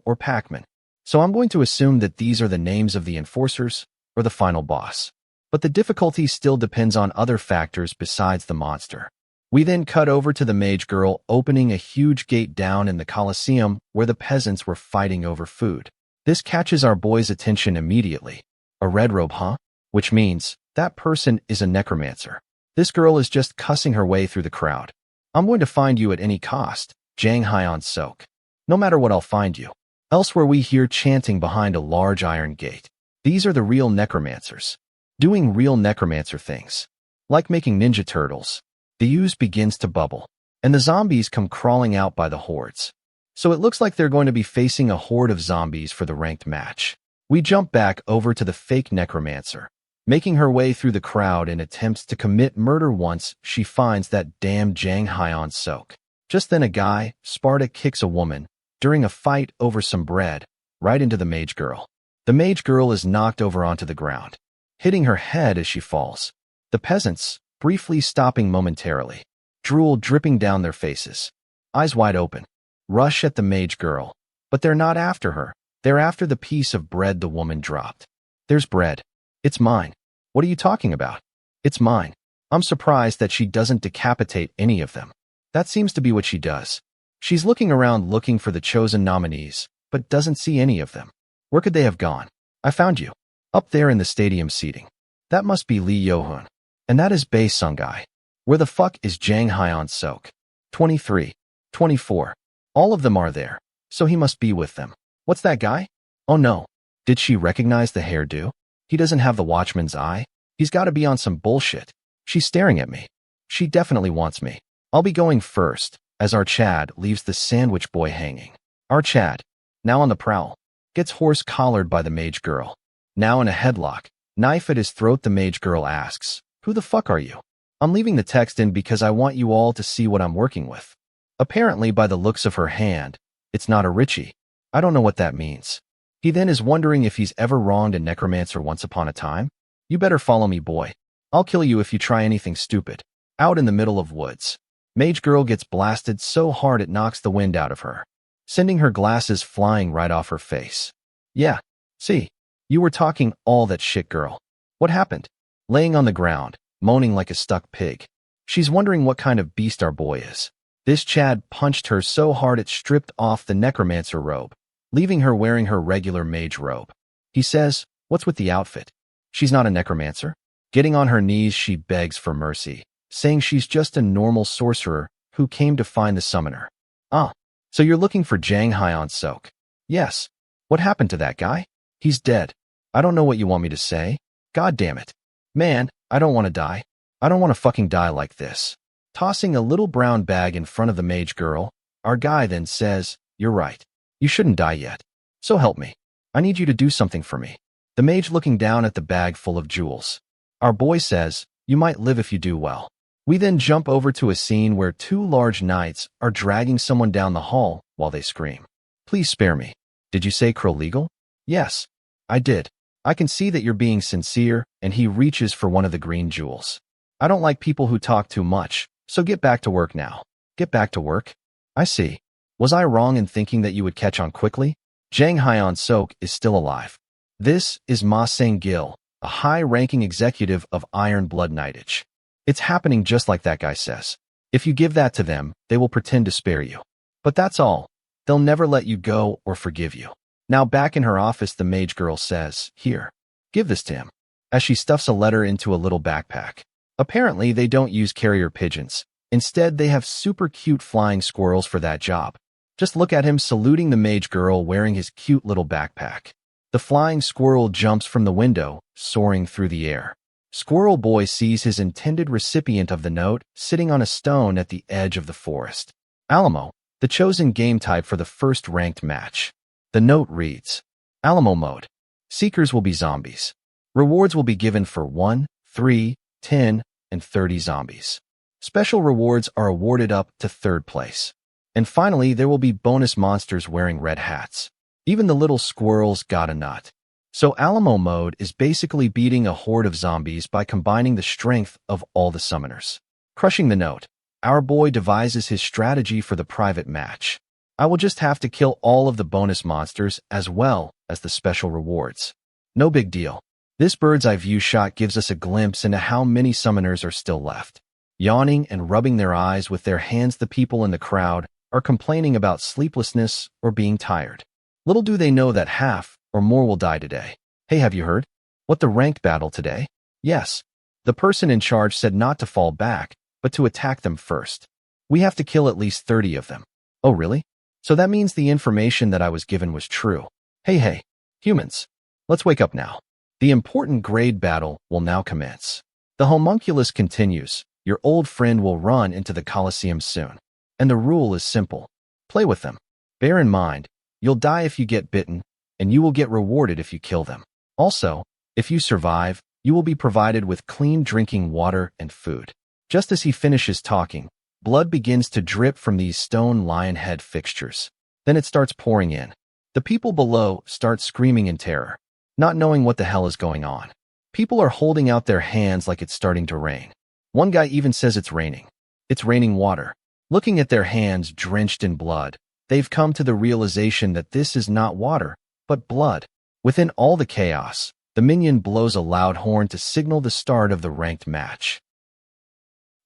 or Pac-Man. So I'm going to assume that these are the names of the enforcers, or the final boss. But the difficulty still depends on other factors besides the monster. We then cut over to the mage girl opening a huge gate down in the Colosseum where the peasants were fighting over food. This catches our boy's attention immediately. A red robe, huh? Which means, that person is a necromancer. This girl is just cussing her way through the crowd. I'm going to find you at any cost, Jang Hyeon Sok. No matter what, I'll find you. Elsewhere we hear chanting behind a large iron gate. These are the real necromancers. Doing real necromancer things. Like making Ninja Turtles. The ooze begins to bubble, and the zombies come crawling out by the hordes. So it looks like they're going to be facing a horde of zombies for the ranked match. We jump back over to the fake necromancer, making her way through the crowd and attempts to commit murder once she finds that damn Jang Hyeon Sok. Just then a guy, Sparta, kicks a woman, during a fight over some bread, right into the mage girl. The mage girl is knocked over onto the ground, hitting her head as she falls. The peasants, briefly stopping momentarily, drool dripping down their faces, eyes wide open, rush at the mage girl, but they're not after her. They're after the piece of bread the woman dropped. There's bread. It's mine. What are you talking about? It's mine. I'm surprised that she doesn't decapitate any of them. That seems to be what she does. She's looking around looking for the chosen nominees, but doesn't see any of them. Where could they have gone? I found you. Up there in the stadium seating. That must be Lee Yo-hun. And that is Bae Sung-gai. Where the fuck is Jang Hyeon Sok? 23, 24. All of them are there, so he must be with them. What's that guy? Oh no. Did she recognize the hairdo? He doesn't have the watchman's eye. He's got to be on some bullshit. She's staring at me. She definitely wants me. I'll be going first, as our Chad leaves the sandwich boy hanging. Our Chad, now on the prowl, gets horse-collared by the mage girl. Now in a headlock, knife at his throat, the mage girl asks, "Who the fuck are you?" I'm leaving the text in because I want you all to see what I'm working with. Apparently, by the looks of her hand, it's not a Richie. I don't know what that means. He then is wondering if he's ever wronged a necromancer once upon a time. You better follow me, boy. I'll kill you if you try anything stupid. Out in the middle of woods, mage girl gets blasted so hard it knocks the wind out of her, sending her glasses flying right off her face. Yeah, see, you were talking all that shit, girl. What happened? Laying on the ground, moaning like a stuck pig. She's wondering what kind of beast our boy is. This Chad punched her so hard it stripped off the necromancer robe, leaving her wearing her regular mage robe. He says, "What's with the outfit?" She's not a necromancer. Getting on her knees, she begs for mercy, saying she's just a normal sorcerer who came to find the summoner. Ah, so you're looking for Jang Hyeon Sok? Yes. What happened to that guy? He's dead. I don't know what you want me to say. God damn it. Man, I don't want to die. I don't want to fucking die like this. Tossing a little brown bag in front of the mage girl, our guy then says, "You're right. You shouldn't die yet. So help me. I need you to do something for me. The mage looking down at the bag full of jewels. Our boy says, you might live if you do well. We then jump over to a scene where two large knights are dragging someone down the hall while they scream. Please spare me. Did you say Krill legal? Yes, I did. I can see that you're being sincere, and he reaches for one of the green jewels. I don't like people who talk too much, so get back to work now. Get back to work? I see. Was I wrong in thinking that you would catch on quickly? Jang Hyeon Sok is still alive. This is Ma Sang-gil, a high-ranking executive of Iron Blood Knightage. It's happening just like that guy says. If you give that to them, they will pretend to spare you. But that's all. They'll never let you go or forgive you. Now back in her office, the mage girl says, here, give this to him, as she stuffs a letter into a little backpack. Apparently, they don't use carrier pigeons. Instead, they have super cute flying squirrels for that job. Just look at him saluting the mage girl wearing his cute little backpack. The flying squirrel jumps from the window, soaring through the air. Squirrel Boy sees his intended recipient of the note sitting on a stone at the edge of the forest. Alamo, the chosen game type for the first ranked match. The note reads, Alamo mode. Seekers will be zombies. Rewards will be given for 1, 3, 10, and 30 zombies. Special rewards are awarded up to 3rd place. And finally, there will be bonus monsters wearing red hats. Even the little squirrels got a nut. So Alamo mode is basically beating a horde of zombies by combining the strength of all the summoners. Crushing the note, our boy devises his strategy for the private match. I will just have to kill all of the bonus monsters as well as the special rewards. No big deal. This bird's eye view shot gives us a glimpse into how many summoners are still left. Yawning and rubbing their eyes with their hands, the people in the crowd are complaining about sleeplessness or being tired. Little do they know that half or more will die today. Hey, have you heard? What the ranked battle today? Yes. The person in charge said not to fall back, but to attack them first. We have to kill at least 30 of them. Oh, really? So that means the information that I was given was true. Hey, humans. Let's wake up now. The important grade battle will now commence. The homunculus continues. Your old friend will run into the Colosseum soon. And the rule is simple. Play with them. Bear in mind, you'll die if you get bitten, and you will get rewarded if you kill them. Also, if you survive, you will be provided with clean drinking water and food. Just as he finishes talking, blood begins to drip from these stone lion head fixtures. Then it starts pouring in. The people below start screaming in terror, not knowing what the hell is going on. People are holding out their hands like it's starting to rain. One guy even says it's raining. It's raining water. Looking at their hands drenched in blood, they've come to the realization that this is not water, but blood. Within all the chaos, the minion blows a loud horn to signal the start of the ranked match.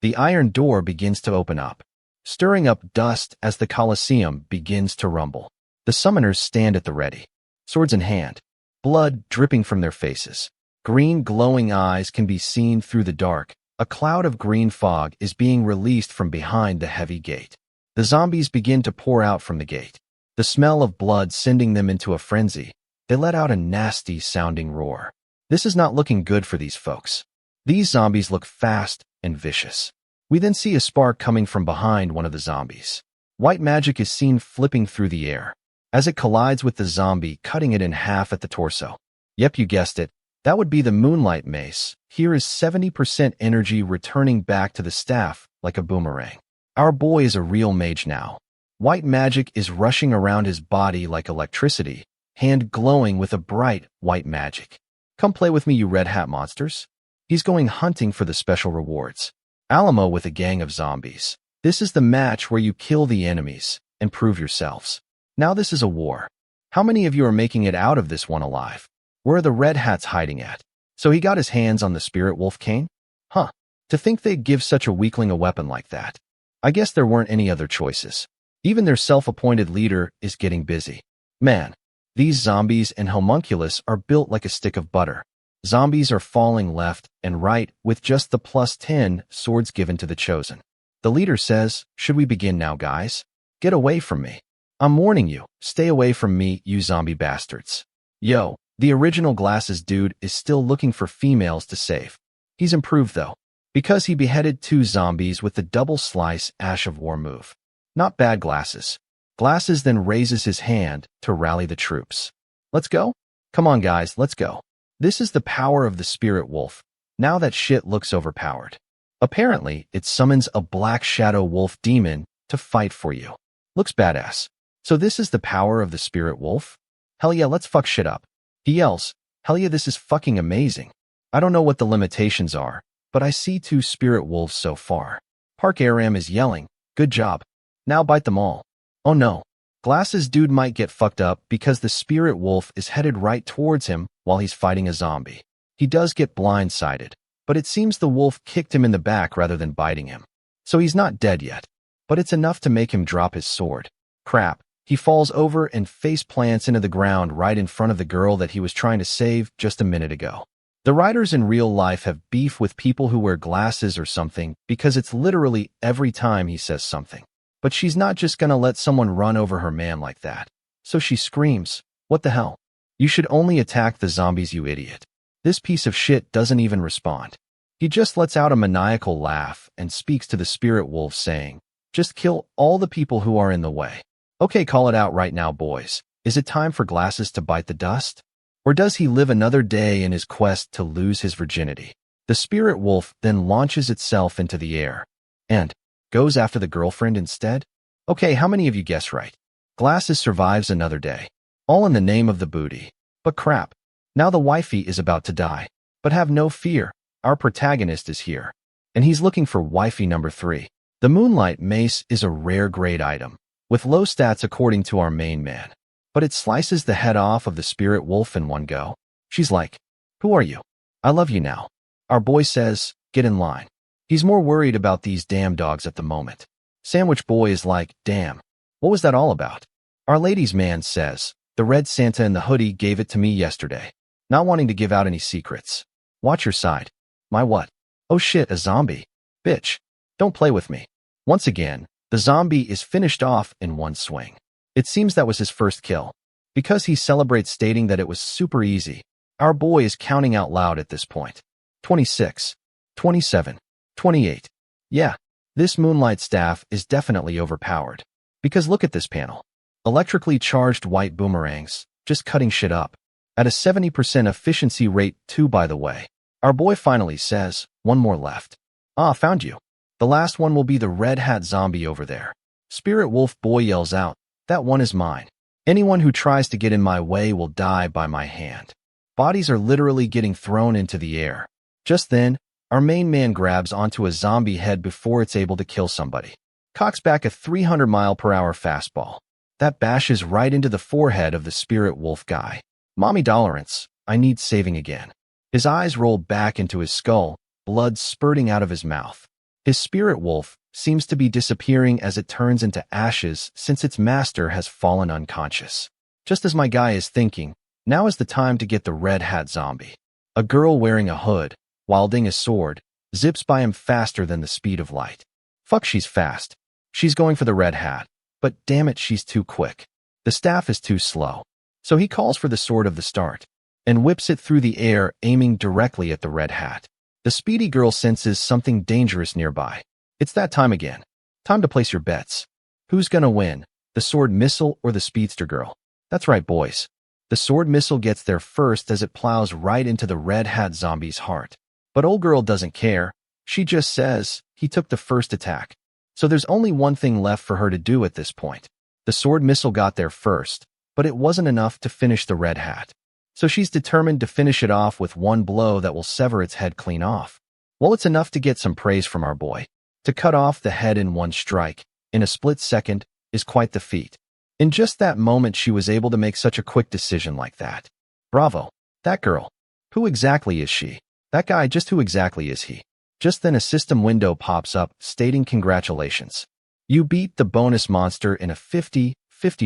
The iron door begins to open up, stirring up dust as the Colosseum begins to rumble. The summoners stand at the ready, swords in hand, blood dripping from their faces. Green glowing eyes can be seen through the dark. A cloud of green fog is being released from behind the heavy gate. The zombies begin to pour out from the gate, the smell of blood sending them into a frenzy. They let out a nasty-sounding roar. This is not looking good for these folks. These zombies look fast and vicious. We then see a spark coming from behind one of the zombies. White magic is seen flipping through the air as it collides with the zombie, cutting it in half at the torso. Yep, you guessed it. That would be the Moonlight Mace. Here is 70% energy returning back to the staff like a boomerang. Our boy is a real mage now. White magic is rushing around his body like electricity, hand glowing with a bright white magic. Come play with me, you red hat monsters. He's going hunting for the special rewards. Alamo with a gang of zombies. This is the match where you kill the enemies and prove yourselves. Now this is a war. How many of you are making it out of this one alive? Where are the red hats hiding at? So he got his hands on the spirit wolf cane? Huh. To think they'd give such a weakling a weapon like that. I guess there weren't any other choices. Even their self-appointed leader is getting busy. Man, these zombies and homunculus are built like a stick of butter. Zombies are falling left and right with just the +10 swords given to the chosen. The leader says, should we begin now, guys? Get away from me. I'm warning you, stay away from me, you zombie bastards. Yo, the original glasses dude is still looking for females to save. He's improved though, because he beheaded 2 zombies with the double slice Ash of War move. Not bad, glasses. Glasses then raises his hand to rally the troops. Let's go? Come on guys, let's go. This is the power of the spirit wolf. Now that shit looks overpowered. Apparently, it summons a black shadow wolf demon to fight for you. Looks badass. So this is the power of the spirit wolf? Hell yeah, let's fuck shit up. He yells, hell yeah, this is fucking amazing. I don't know what the limitations are, but I see 2 spirit wolves so far. Park Aram is yelling, good job. Now bite them all. Oh no. Glasses dude might get fucked up because the spirit wolf is headed right towards him while he's fighting a zombie. He does get blindsided, but it seems the wolf kicked him in the back rather than biting him. So he's not dead yet, but it's enough to make him drop his sword. Crap. He falls over and face plants into the ground right in front of the girl that he was trying to save just a minute ago. The writers in real life have beef with people who wear glasses or something because it's literally every time he says something. But she's not just gonna let someone run over her man like that. So she screams, what the hell? You should only attack the zombies, you idiot. This piece of shit doesn't even respond. He just lets out a maniacal laugh and speaks to the spirit wolf saying, just kill all the people who are in the way. Okay, call it out right now, boys. Is it time for Glasses to bite the dust? Or does he live another day in his quest to lose his virginity? The spirit wolf then launches itself into the air and goes after the girlfriend instead? Okay, how many of you guess right? Glasses survives another day. All in the name of the booty. But crap. Now the wifey is about to die. But have no fear. Our protagonist is here. And he's looking for wifey number 3. The Moonlight Mace is a rare grade item, with low stats according to our main man. But it slices the head off of the spirit wolf in one go. She's like, who are you? I love you now. Our boy says, get in line. He's more worried about these damn dogs at the moment. Sandwich Boy is like, damn, what was that all about? Our ladies' man says, the red Santa in the hoodie gave it to me yesterday. Not wanting to give out any secrets. Watch your side. My what? Oh shit, a zombie. Bitch. Don't play with me. Once again, the zombie is finished off in one swing. It seems that was his first kill. Because he celebrates stating that it was super easy, our boy is counting out loud at this point. 26, 27, 28. Yeah, this Moonlight Staff is definitely overpowered. Because look at this panel. Electrically charged white boomerangs, just cutting shit up. At a 70% efficiency rate too, by the way. Our boy finally says, one more left. Ah, found you. The last one will be the red hat zombie over there. Spirit Wolf Boy yells out, that one is mine. Anyone who tries to get in my way will die by my hand. Bodies are literally getting thrown into the air. Just then, our main man grabs onto a zombie head before it's able to kill somebody. Cocks back a 300-mile-per-hour fastball. That bashes right into the forehead of the spirit wolf guy. Mommy Dolorance, I need saving again. His eyes roll back into his skull, blood spurting out of his mouth. His spirit wolf seems to be disappearing as it turns into ashes since its master has fallen unconscious. Just as my guy is thinking, now is the time to get the red hat zombie. A girl wearing a hood, wielding a sword, zips by him faster than the speed of light. Fuck, she's fast. She's going for the red hat, but damn it, she's too quick. The staff is too slow. So he calls for the sword of the start and whips it through the air, aiming directly at the red hat. The speedy girl senses something dangerous nearby. It's that time again. Time to place your bets. Who's gonna win, the sword missile or the speedster girl? That's right, boys. The sword missile gets there first as it plows right into the red hat zombie's heart. But old girl doesn't care. She just says, he took the first attack. So there's only one thing left for her to do at this point. The sword missile got there first, but it wasn't enough to finish the red hat. So she's determined to finish it off with one blow that will sever its head clean off. Well, it's enough to get some praise from our boy. To cut off the head in one strike, in a split second, is quite the feat. In just that moment, she was able to make such a quick decision like that. Bravo. That girl. Who exactly is she? That guy, just who exactly is he? Just then a system window pops up stating congratulations. You beat the bonus monster in a 50-50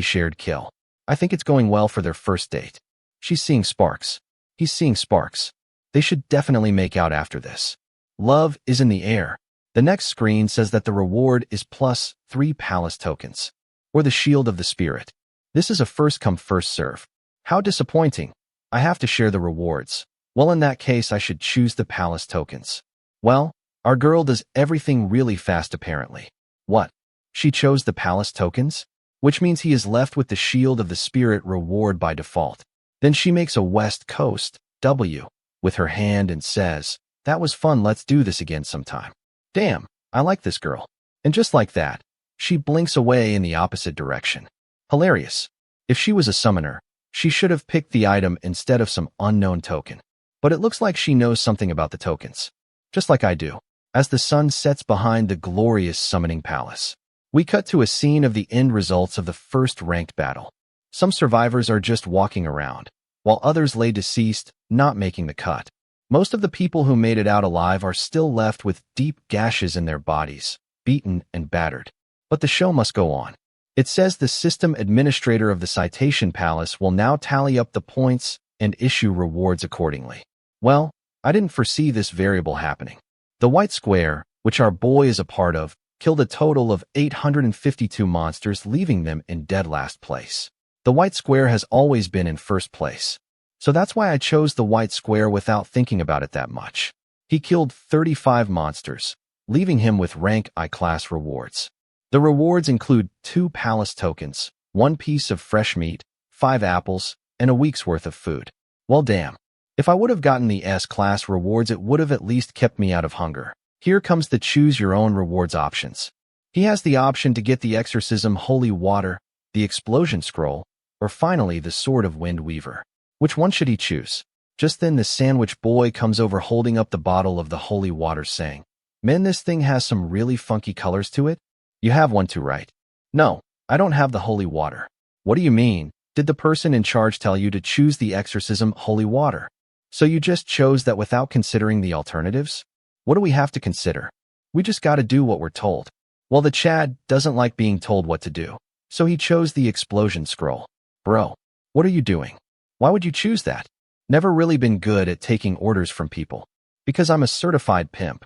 shared kill. I think it's going well for their first date. She's seeing sparks. He's seeing sparks. They should definitely make out after this. Love is in the air. The next screen says that the reward is plus 3 palace tokens, or the shield of the spirit. This is a first come first serve. How disappointing. I have to share the rewards. Well, in that case, I should choose the palace tokens. Well, our girl does everything really fast apparently. What? She chose the palace tokens? which means he is left with the shield of the spirit reward by default. Then she makes a West Coast W with her hand and says, "That was fun, let's do this again sometime. Damn, I like this girl." And just like that, she blinks away in the opposite direction. Hilarious. If she was a summoner, she should have picked the item instead of some unknown token. But it looks like she knows something about the tokens. Just like I do. As the sun sets behind the glorious summoning palace, we cut to a scene of the end results of the first ranked battle. Some survivors are just walking around, while others lay deceased, not making the cut. Most of the people who made it out alive are still left with deep gashes in their bodies, beaten and battered. But the show must go on. It says the system administrator of the Citation Palace will now tally up the points and issue rewards accordingly. Well, I didn't foresee this variable happening. The White Square, which our boy is a part of, killed a total of 852 monsters, leaving them in dead last place. The White Square has always been in first place. So that's why I chose the White Square without thinking about it that much. He killed 35 monsters, leaving him with rank I class rewards. The rewards include 2 palace tokens, 1 piece of fresh meat, 5 apples, and a week's worth of food. Well, damn. If I would have gotten the S-class rewards, it would have at least kept me out of hunger. Here comes the choose your own rewards options. He has the option to get the Exorcism Holy Water, the Explosion Scroll, or finally the Sword of Wind Weaver. Which one should he choose? Just then the sandwich boy comes over holding up the bottle of the holy water saying, "Man, this thing has some really funky colors to it." You have one too, right? No, I don't have the holy water. What do you mean? Did the person in charge tell you to choose the Exorcism Holy Water? So you just chose that without considering the alternatives? What do we have to consider? We just gotta do what we're told. Well, the Chad doesn't like being told what to do, so he chose the Explosion Scroll. Bro, what are you doing? Why would you choose that? Never really been good at taking orders from people. Because I'm a certified pimp.